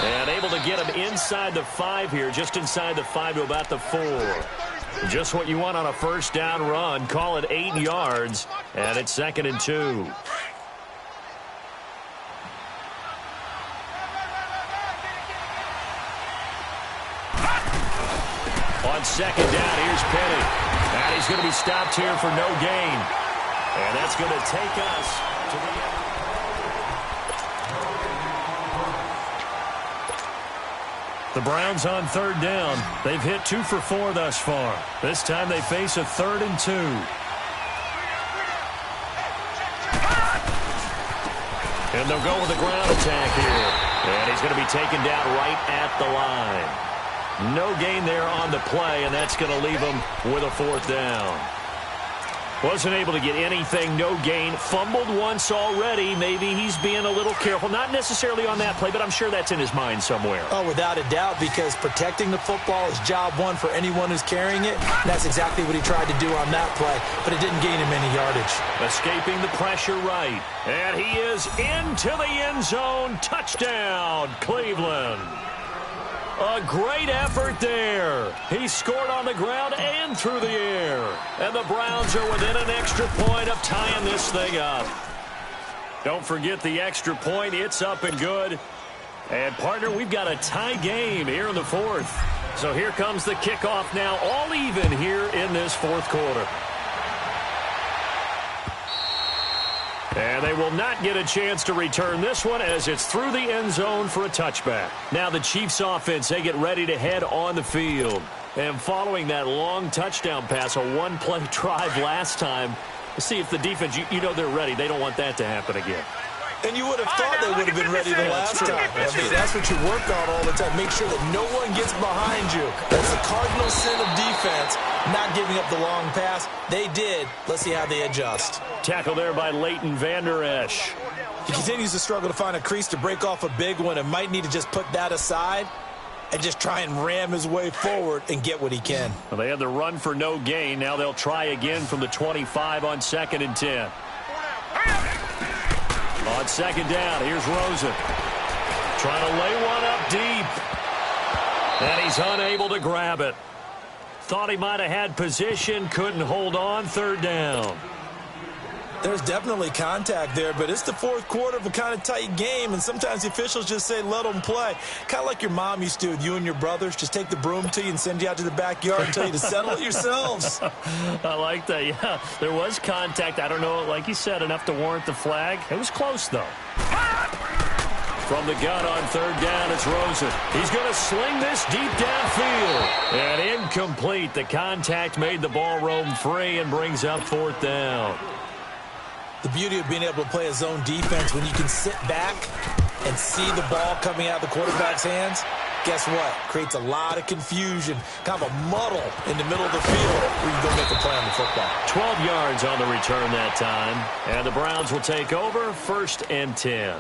And able to get him inside the 5 here, just inside the 5 to about the 4. Just what you want on a first down run. Call it 8 yards, and it's 2nd and 2. On 2nd down, here's Penny. And he's going to be stopped here for no gain. And that's going to take us to the end. The Browns on 3rd down. They've hit 2 for 4 thus far. This time they face a 3rd and 2. And they'll go with a ground attack here. And he's going to be taken down right at the line. No gain there on the play, and that's going to leave him with a 4th down. Wasn't able to get anything, no gain. Fumbled once already. Maybe he's being a little careful. Not necessarily on that play, but I'm sure that's in his mind somewhere. Oh, without a doubt, because protecting the football is job one for anyone who's carrying it. That's exactly what he tried to do on that play, but it didn't gain him any yardage. Escaping the pressure right. And he is into the end zone. Touchdown, Cleveland. A great effort there. He scored on the ground and through the air. And the Browns are within an extra point of tying this thing up. Don't forget the extra point. It's up and good. And, partner, we've got a tie game here in the 4th. So here comes the kickoff now, all even here in this 4th quarter. And they will not get a chance to return this one as it's through the end zone for a touchback. Now the Chiefs offense, they get ready to head on the field. And following that long touchdown pass, a one-play drive last time, see if the defense, you know they're ready. They don't want that to happen again. And you would have thought they would have been ready the last time. I mean, that's what you work on all the time. Make sure that no one gets behind you. That's the cardinal sin of defense, not giving up the long pass. They did. Let's see how they adjust. Tackle there by Leighton Vander Esch. He continues to struggle to find a crease to break off a big one and might need to just put that aside and just try and ram his way forward and get what he can. Well, they had the run for no gain. Now they'll try again from the 25 on 2nd and 10. On 2nd down, here's Rosen. Trying to lay one up deep. And he's unable to grab it. Thought he might have had position, couldn't hold on, third down. There's definitely contact there, but it's the fourth quarter of a kind of tight game, and sometimes the officials just say, let them play. Kind of like your mom used to with you and your brothers. Just take the broom to you and send you out to the backyard and tell you to settle it yourselves. I like that, yeah. There was contact. I don't know, like you said, enough to warrant the flag. It was close, though. From the gun on third down, it's Rosen. He's going to sling this deep downfield. And incomplete. The contact made the ball roam free and brings up fourth down. The beauty of being able to play a zone defense when you can sit back and see the ball coming out of the quarterback's hands, guess what? Creates a lot of confusion, kind of a muddle in the middle of the field where you go make a play on the football. 12 yards on the return that time. And the Browns will take over, 1st and 10.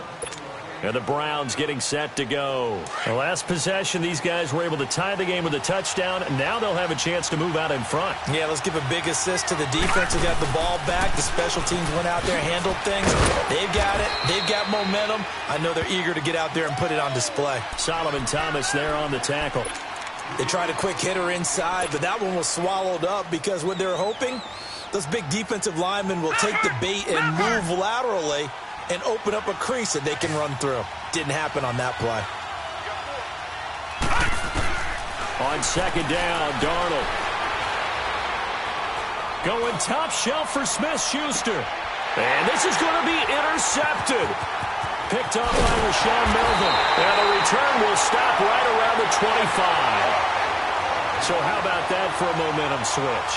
And the Browns getting set to go. The last possession, these guys were able to tie the game with a touchdown. Now they'll have a chance to move out in front. Yeah, let's give a big assist to the defense who got the ball back. The special teams went out there, handled things. They've got it. They've got momentum. I know they're eager to get out there and put it on display. Solomon Thomas there on the tackle. They tried a quick hitter inside, but that one was swallowed up because what they're hoping, those big defensive linemen will take the bait and move laterally and open up a crease that they can run through. Didn't happen on that play. On second down, Darnold. Going top shelf for Smith-Schuster. And this is going to be intercepted. Picked off by Rashawn Melvin. And the return will stop right around the 25. So how about that for a momentum switch?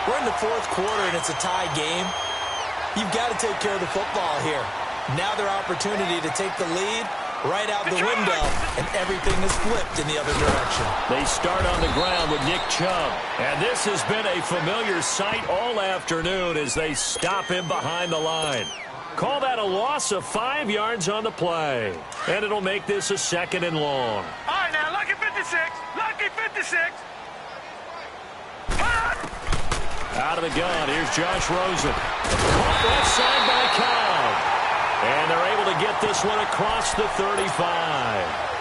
We're in the fourth quarter and it's a tie game. You've got to take care of the football here. Now their opportunity to take the lead right out the window, and everything is flipped in the other direction. They start on the ground with Nick Chubb. And this has been a familiar sight all afternoon as they stop him behind the line. Call that a loss of 5 yards on the play. And it'll make this a 2nd and long. All right, now, lucky 56. Lucky 56. Out of the gun, here's Josh Rosen. Caught left side by Cobb. And they're able to get this one across the 35.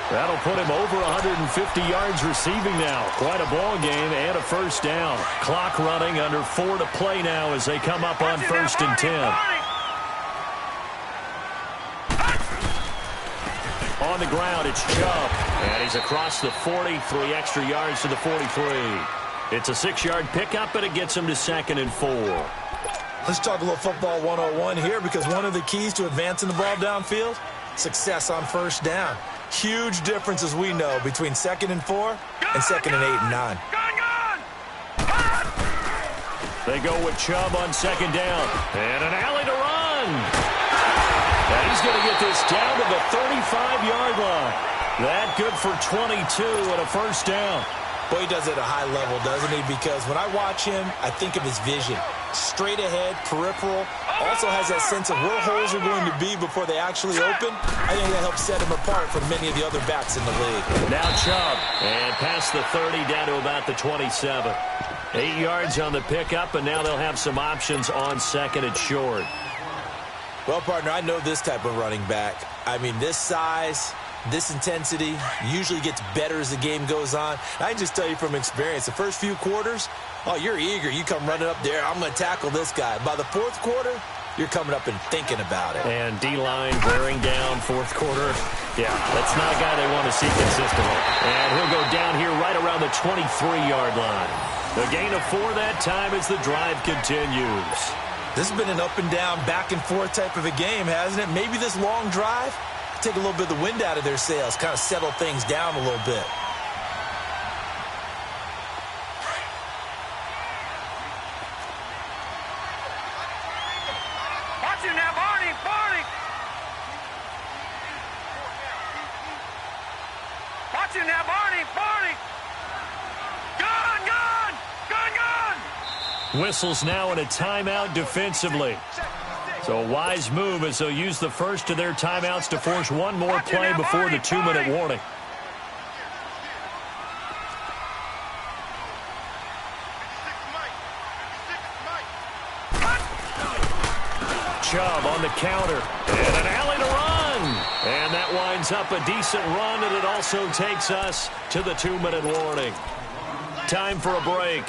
That'll put him over 150 yards receiving now. Quite a ball game and a first down. Clock running, under 4 to play now as they come up on 1st and 10. On the ground, it's Chubb. And he's across the 40, 3 extra yards to the 43. It's a 6-yard pickup, but it gets him to 2nd and 4. Let's talk a little football 101 here, because one of the keys to advancing the ball downfield, success on first down. Huge difference, as we know, between 2nd and 4 and 2nd and 8 and 9. They go with Chubb on 2nd down. And an alley to run. And he's going to get this down to the 35-yard line. That good for 22 and a first down. Boy, he does it at a high level, doesn't he? Because when I watch him, I think of his vision. Straight ahead, peripheral. Also has that sense of where holes are going to be before they actually open. I think that helps set him apart from many of the other backs in the league. Now Chubb. And past the 30 down to about the 27. 8 yards on the pickup, and now they'll have some options on 2nd and short. Well, partner, I know this type of running back. I mean, this size, this intensity usually gets better as the game goes on. I can just tell you from experience, the first few quarters, oh, you're eager. You come running up there, I'm going to tackle this guy. By the fourth quarter, you're coming up and thinking about it. And D-line wearing down fourth quarter. Yeah, that's not a guy they want to see consistently. And he'll go down here right around the 23-yard line. The gain of 4 that time as the drive continues. This has been an up and down, back and forth type of a game, hasn't it? Maybe this long drive take a little bit of the wind out of their sails, kind of settle things down a little bit. Watch him now, Barney, Barney. Watch him now, Barney, Barney. Gun, gun, gun, gun. Whistles now in a timeout defensively. So a wise move as they'll use the first of their timeouts to force one more play before the 2-minute warning. Chubb on the counter. And an alley to run. And that winds opens up a decent run, and it also takes us to the 2-minute warning. Time for a break.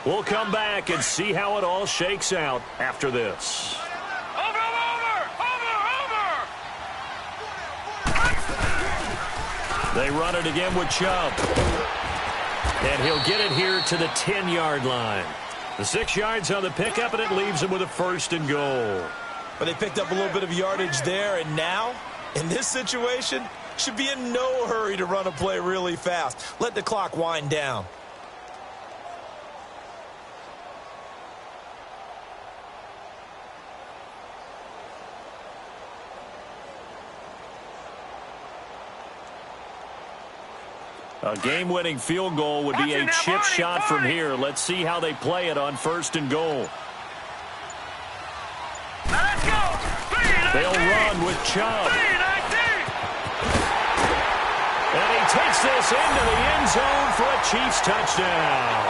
We'll come back and see how it all shakes out after this. They run it again with Chubb. And he'll get it here to the 10-yard line. The 6 yards on the pickup, and it leaves him with a 1st and goal. But they picked up a little bit of yardage there, and now, in this situation, should be in no hurry to run a play really fast. Let the clock wind down. A game-winning field goal would be a chip shot from here. Let's see how they play it on 1st and goal. Let's go. They'll run with Chubb. And he takes this into the end zone for a Chiefs touchdown.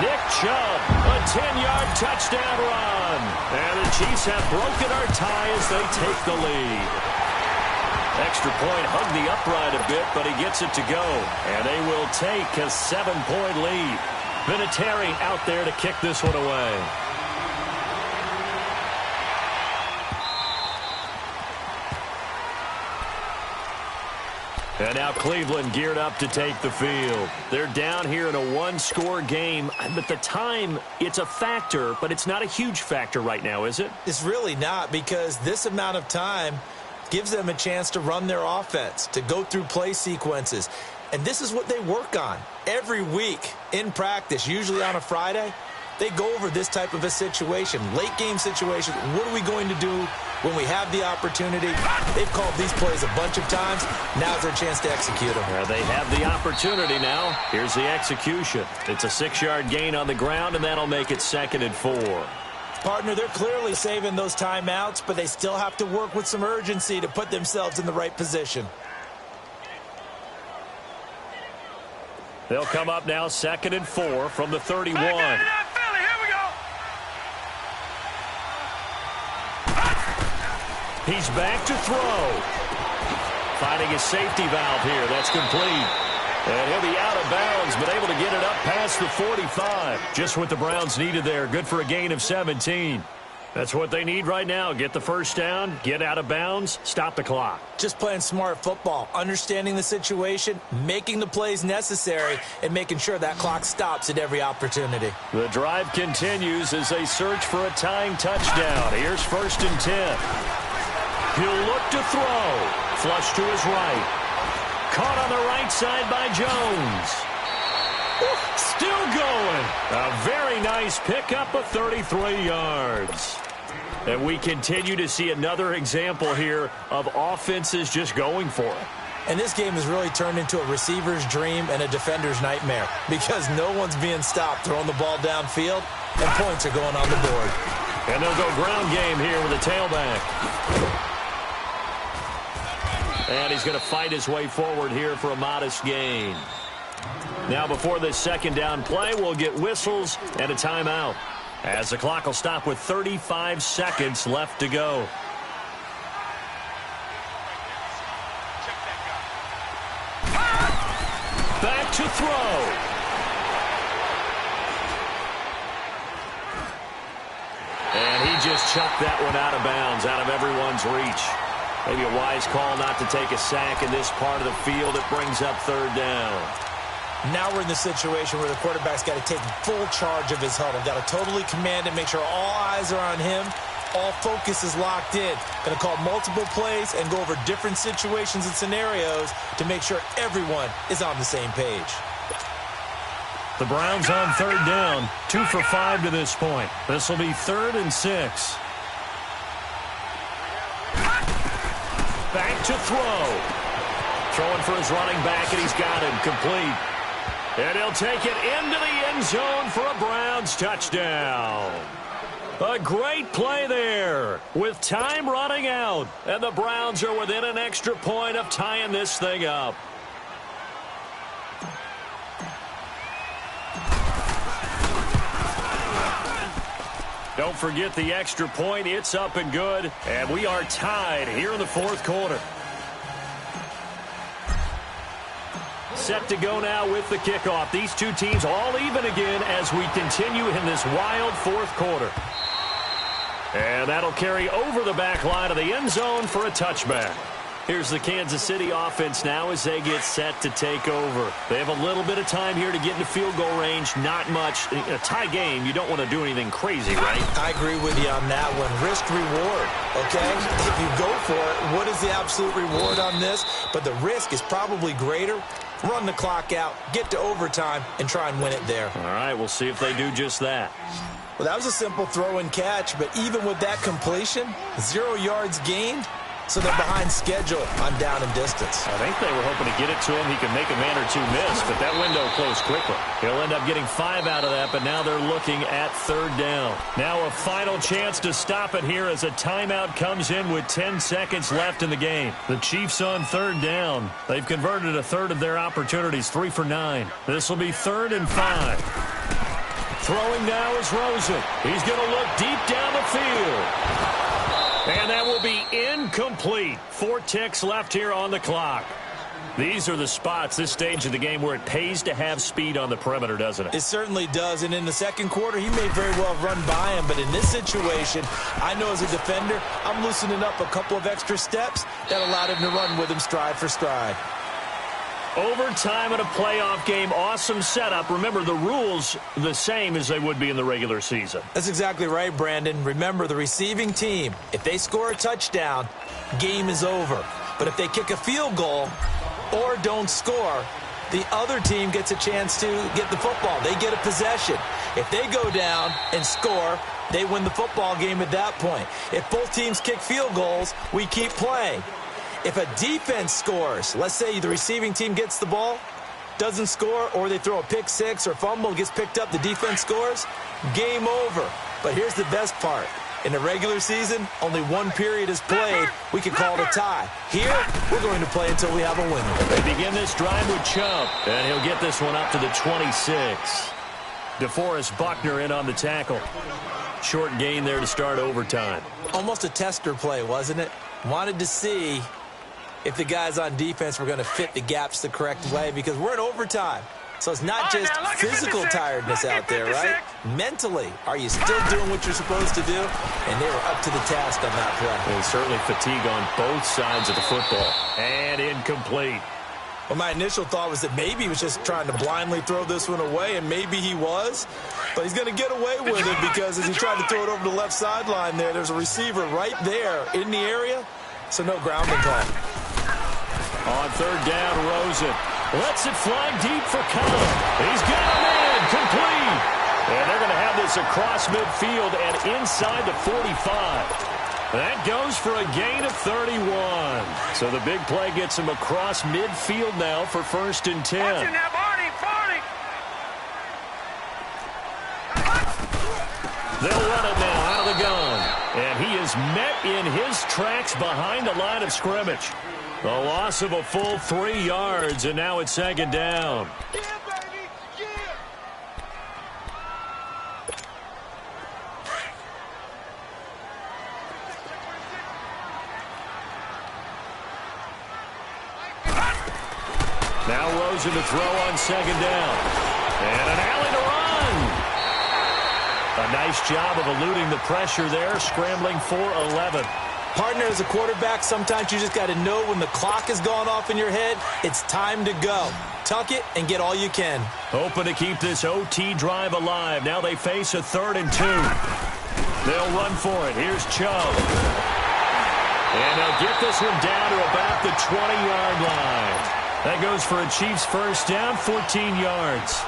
Nick Chubb, a 10-yard touchdown run. And the Chiefs have broken our tie as they take the lead. Extra point hugged the upright a bit, but he gets it to go. And they will take a 7-point lead. Vinatieri out there to kick this one away. And now Cleveland geared up to take the field. They're down here in a 1-score game, but the time, it's a factor, but it's not a huge factor right now, is it? It's really not, because this amount of time gives them a chance to run their offense, to go through play sequences. And this is what they work on every week in practice, usually on a Friday. They go over this type of a situation, late game situation. What are we going to do when we have the opportunity? They've called these plays a bunch of times. Now's their chance to execute them. They have the opportunity now. Here's the execution. It's a 6-yard gain on the ground, and that'll make it 2nd and 4. Partner, they're clearly saving those timeouts, but they still have to work with some urgency to put themselves in the right position. They'll come up now 2nd and 4 from the 31. He's back to throw. Finding his safety valve here. That's complete. And he'll be out of bounds, but able to get it up past the 45. Just what the Browns needed there. Good for a gain of 17. That's what they need right now. Get the first down, get out of bounds, stop the clock. Just playing smart football, understanding the situation, making the plays necessary, and making sure that clock stops at every opportunity. The drive continues as they search for a tying touchdown. Here's 1st and 10. He'll look to throw. Flush to his right. Caught on the right side by Jones. Still going. A very nice pickup of 33 yards. And we continue to see another example here of offenses just going for it. And this game has really turned into a receiver's dream and a defender's nightmare because no one's being stopped throwing the ball downfield, and points are going on the board. And they'll go ground game here with a tailback. And he's going to fight his way forward here for a modest gain. Now before this 2nd down play, we'll get whistles and a timeout, as the clock will stop with 35 seconds left to go. Back to throw. And he just chucked that one out of bounds, out of everyone's reach. Maybe a wise call not to take a sack in this part of the field. It brings up 3rd down. Now we're in the situation where the quarterback's got to take full charge of his huddle. Got to totally command it, make sure all eyes are on him. All focus is locked in. Going to call multiple plays and go over different situations and scenarios to make sure everyone is on the same page. The Browns on 3rd down. 2 for 5 to this point. This will be 3rd and 6. Back to throw. Throwing for his running back, and he's got him complete. And he'll take it into the end zone for a Browns touchdown. A great play there with time running out. And the Browns are within an extra point of tying this thing up. Don't forget the extra point. It's up and good. And we are tied here in the 4th quarter. Set to go now with the kickoff. These two teams all even again as we continue in this wild fourth quarter. And that'll carry over the back line of the end zone for a touchback. Here's the Kansas City offense now as they get set to take over. They have a little bit of time here to get into field goal range. Not much. A tie game, you don't want to do anything crazy, right? I agree with you on that one. Risk-reward, okay? If you go for it, what is the absolute reward on this? But the risk is probably greater. Run the clock out, get to overtime, and try and win it there. All right, we'll see if they do just that. Well, that was a simple throw and catch, but even with that completion, 0 yards gained. So they're behind schedule on down and distance. I think they were hoping to get it to him. He could make a man or two miss, but that window closed quickly. He'll end up getting 5 out of that, but now they're looking at third down. Now a final chance to stop it here as a timeout comes in with 10 seconds left in the game. The Chiefs on third down. They've converted a third of their opportunities, 3 for 9. This will be 3rd and 5. Throwing now is Rosen. He's going to look deep down the field. And that will be incomplete. 4 ticks left here on the clock. These are the spots, this stage of the game, where it pays to have speed on the perimeter, doesn't it? It certainly does. And in the second quarter, he may very well run by him. But in this situation, I know as a defender, I'm loosening up a couple of extra steps that allowed him to run with him stride for stride. Overtime in a playoff game, awesome setup. Remember, the rules the same as they would be in the regular season. That's exactly right, Brandon. Remember, the receiving team, if they score a touchdown, game is over. But if they kick a field goal or don't score, the other team gets a chance to get the football. They get a possession. If they go down and score, they win the football game at that point. If both teams kick field goals, we keep playing. If a defense scores, let's say the receiving team gets the ball, doesn't score, or they throw a pick six or fumble, gets picked up, the defense scores, game over. But here's the best part. In the regular season, only 1 period is played. We can call it a tie. Here, we're going to play until we have a winner. They begin this drive with Chubb, and he'll get this one up to the 26. DeForest Buckner in on the tackle. Short gain there to start overtime. Almost a tester play, wasn't it? Wanted to see if the guys on defense were going to fit the gaps the correct way, because we're in overtime. So it's not just physical tiredness out there, right? Mentally, are you still doing what you're supposed to do? And they were up to the task on that play. And certainly fatigue on both sides of the football. And incomplete. Well, my initial thought was that maybe he was just trying to blindly throw this one away, and maybe he was. But he's going to get away with it because as he tried to throw it over the left sideline there's a receiver right there in the area, so no grounding call. On third down, Rosen lets it fly deep for Cobb. He's got a man, complete. And they're going to have this across midfield and inside the 45. That goes for a gain of 31. So the big play gets him across midfield now for 1st and 10. They'll run it now out of the gun. And he is met in his tracks behind the line of scrimmage. The loss of a full 3 yards, and now it's 2nd down. Now Rosen to throw on 2nd down. And an alley to run. A nice job of eluding the pressure there, scrambling for 11. Partner, as a quarterback, sometimes you just got to know when the clock has gone off in your head, it's time to go. Tuck it and get all you can. Hoping to keep this OT drive alive. Now they face a 3rd and 2. They'll run for it. Here's Chubb. And they'll get this one down to about the 20-yard line. That goes for a Chiefs first down, 14 yards.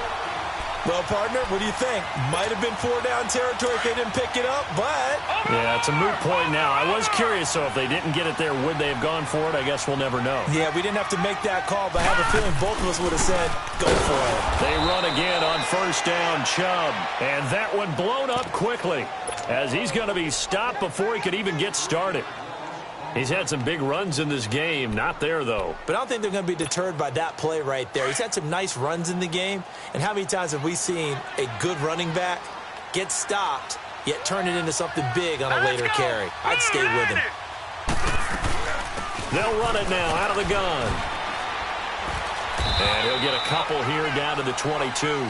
Well, partner, what do you think? Might have been 4-down territory if they didn't pick it up, but... Yeah, it's a moot point now. I was curious, so if they didn't get it there, would they have gone for it? I guess we'll never know. Yeah, we didn't have to make that call, but I have a feeling both of us would have said, go for it. They run again on 1st down, Chubb. And that one blown up quickly as he's going to be stopped before he could even get started. He's had some big runs in this game. Not there, though. But I don't think they're going to be deterred by that play right there. He's had some nice runs in the game. And how many times have we seen a good running back get stopped, yet turn it into something big on a later carry? I'd stay with him. They'll run it now out of the gun. And he'll get a couple here down to the 22.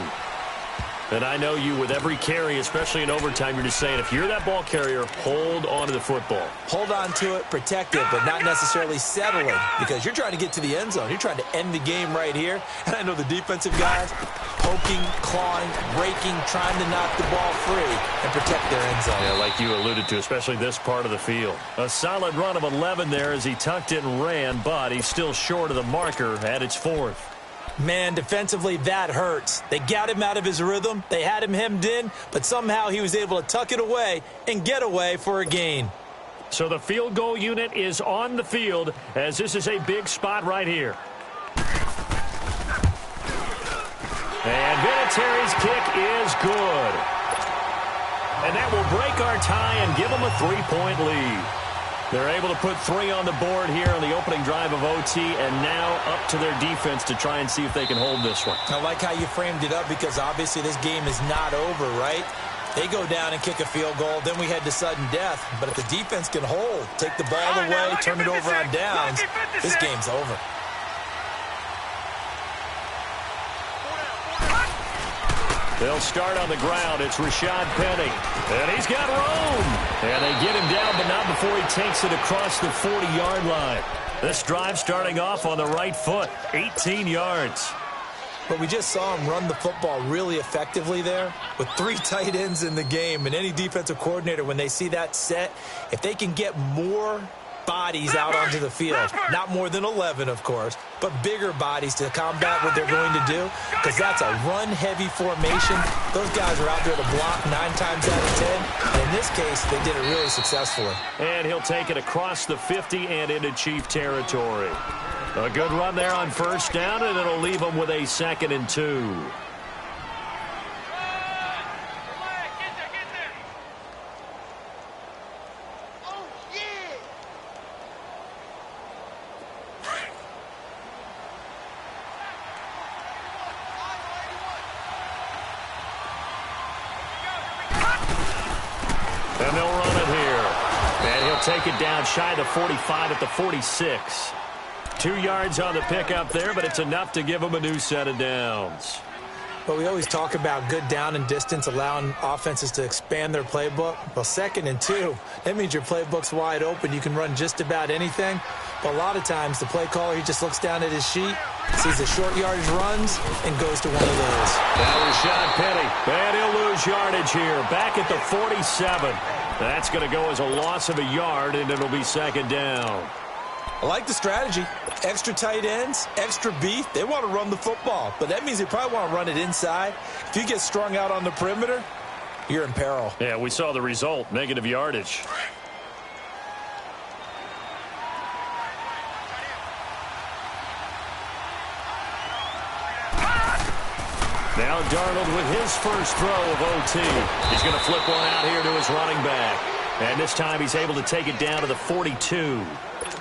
And I know you, with every carry, especially in overtime, you're just saying, if you're that ball carrier, hold on to the football. Hold on to it, protect it, but not necessarily settle it, because you're trying to get to the end zone. You're trying to end the game right here. And I know the defensive guys poking, clawing, breaking, trying to knock the ball free and protect their end zone. Yeah, like you alluded to, especially this part of the field. A solid run of 11 there as he tucked it and ran, but he's still short of the marker at its 4th. Man, defensively, that hurts. They got him out of his rhythm. They had him hemmed in, but somehow he was able to tuck it away and get away for a gain. So the field goal unit is on the field as this is a big spot right here. And Vinatieri's kick is good. And that will break our tie and give them a 3-point lead. They're able to put 3 on the board here on the opening drive of OT, and now up to their defense to try and see if they can hold this one. I like how you framed it up, because obviously this game is not over, right? They go down and kick a field goal, then we head to sudden death. But if the defense can hold, take the ball away, turn it over on downs, this game's over. They'll start on the ground. It's Rashad Penny. And he's got room. And they get him down, but not before he takes it across the 40-yard line. This drive starting off on the right foot, 18 yards. But we just saw him run the football really effectively there with 3 tight ends in the game. And any defensive coordinator, when they see that set, if they can get more bodies out onto the field, not more than 11, of course, but bigger bodies to combat what they're going to do, because that's a run-heavy formation. Those guys are out there to block 9 times out of 10, and in this case, they did it really successfully. And he'll take it across the 50 and into Chief territory. A good run there on first down, and it'll leave them with a 2nd and 2. And they'll run it here. And he'll take it down shy of the 45 at the 46. 2 yards on the pickup there, but it's enough to give them a new set of downs. But we always talk about good down and distance, allowing offenses to expand their playbook. Well, 2nd and 2, that means your playbook's wide open. You can run just about anything. But a lot of times, the play caller, he just looks down at his sheet, sees the short yardage runs, and goes to one of those. That was Rashad Penny. And he'll lose yardage here, back at the 47. That's going to go as a loss of a yard, and it'll be 2nd down. I like the strategy. Extra tight ends, extra beef. They want to run the football, but that means they probably want to run it inside. If you get strung out on the perimeter, you're in peril. Yeah, we saw the result, negative yardage. Now Darnold with his first throw of OT. He's going to flip one out here to his running back. And this time he's able to take it down to the 42.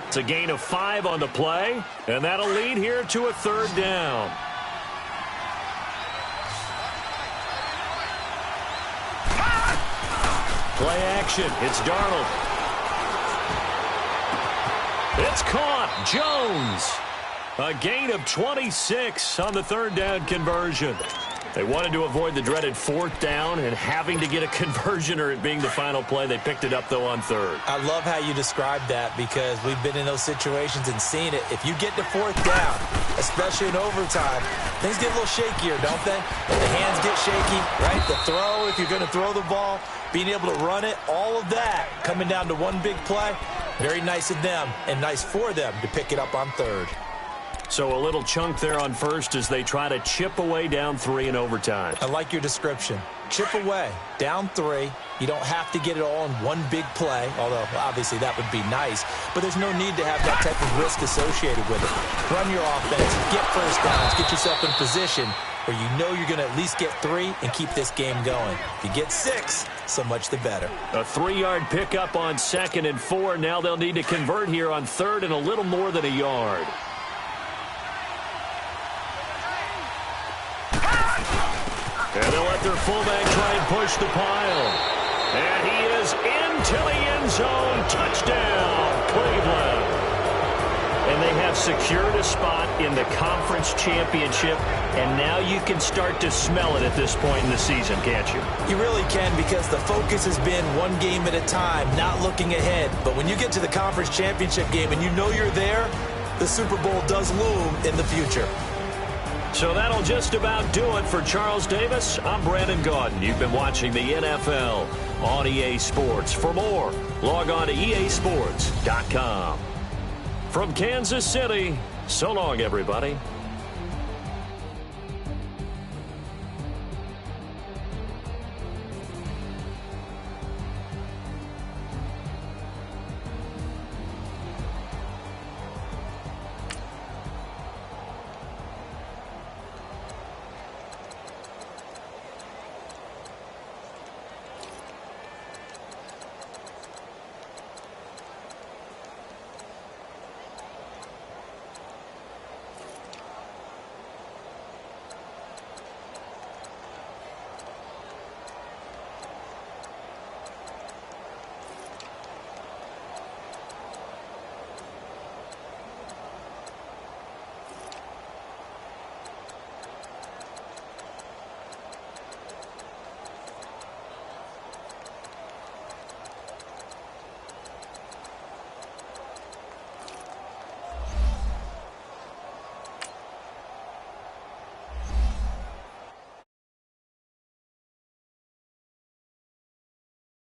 It's a gain of 5 on the play, and that'll lead here to a 3rd down. Play action. It's Darnold. It's caught. Jones. A gain of 26 on the 3rd down conversion. They wanted to avoid the dreaded 4th down and having to get a conversion or it being the final play. They picked it up, though, on 3rd. I love how you described that, because we've been in those situations and seen it. If you get to 4th down, especially in overtime, things get a little shakier, don't they? The hands get shaky, right? The throw, if you're going to throw the ball, being able to run it, all of that coming down to one big play. Very nice of them and nice for them to pick it up on 3rd. So a little chunk there on 1st as they try to chip away down 3 in overtime. I like your description. Chip away, down 3. You don't have to get it all in one big play, although obviously that would be nice. But there's no need to have that type of risk associated with it. Run your offense, get first downs, get yourself in position where you know you're going to at least get 3 and keep this game going. If you get 6, so much the better. A 3-yard pickup on 2nd and 4. Now they'll need to convert here on 3rd and a little more than a yard. And they'll let their fullback try and push the pile. And he is into the end zone. Touchdown, Cleveland. And they have have secured a spot in the conference championship, and now you can start to smell it at this point in the season, can't you? You really can, because the focus has been one game at a time, not looking ahead. But when you get to the conference championship game and you know you're there, the Super Bowl does loom in the future. So that'll just about do it for Charles Davis. I'm Brandon Gaudin. You've been watching the NFL on EA Sports. For more, log on to easports.com. From Kansas City, so long, everybody.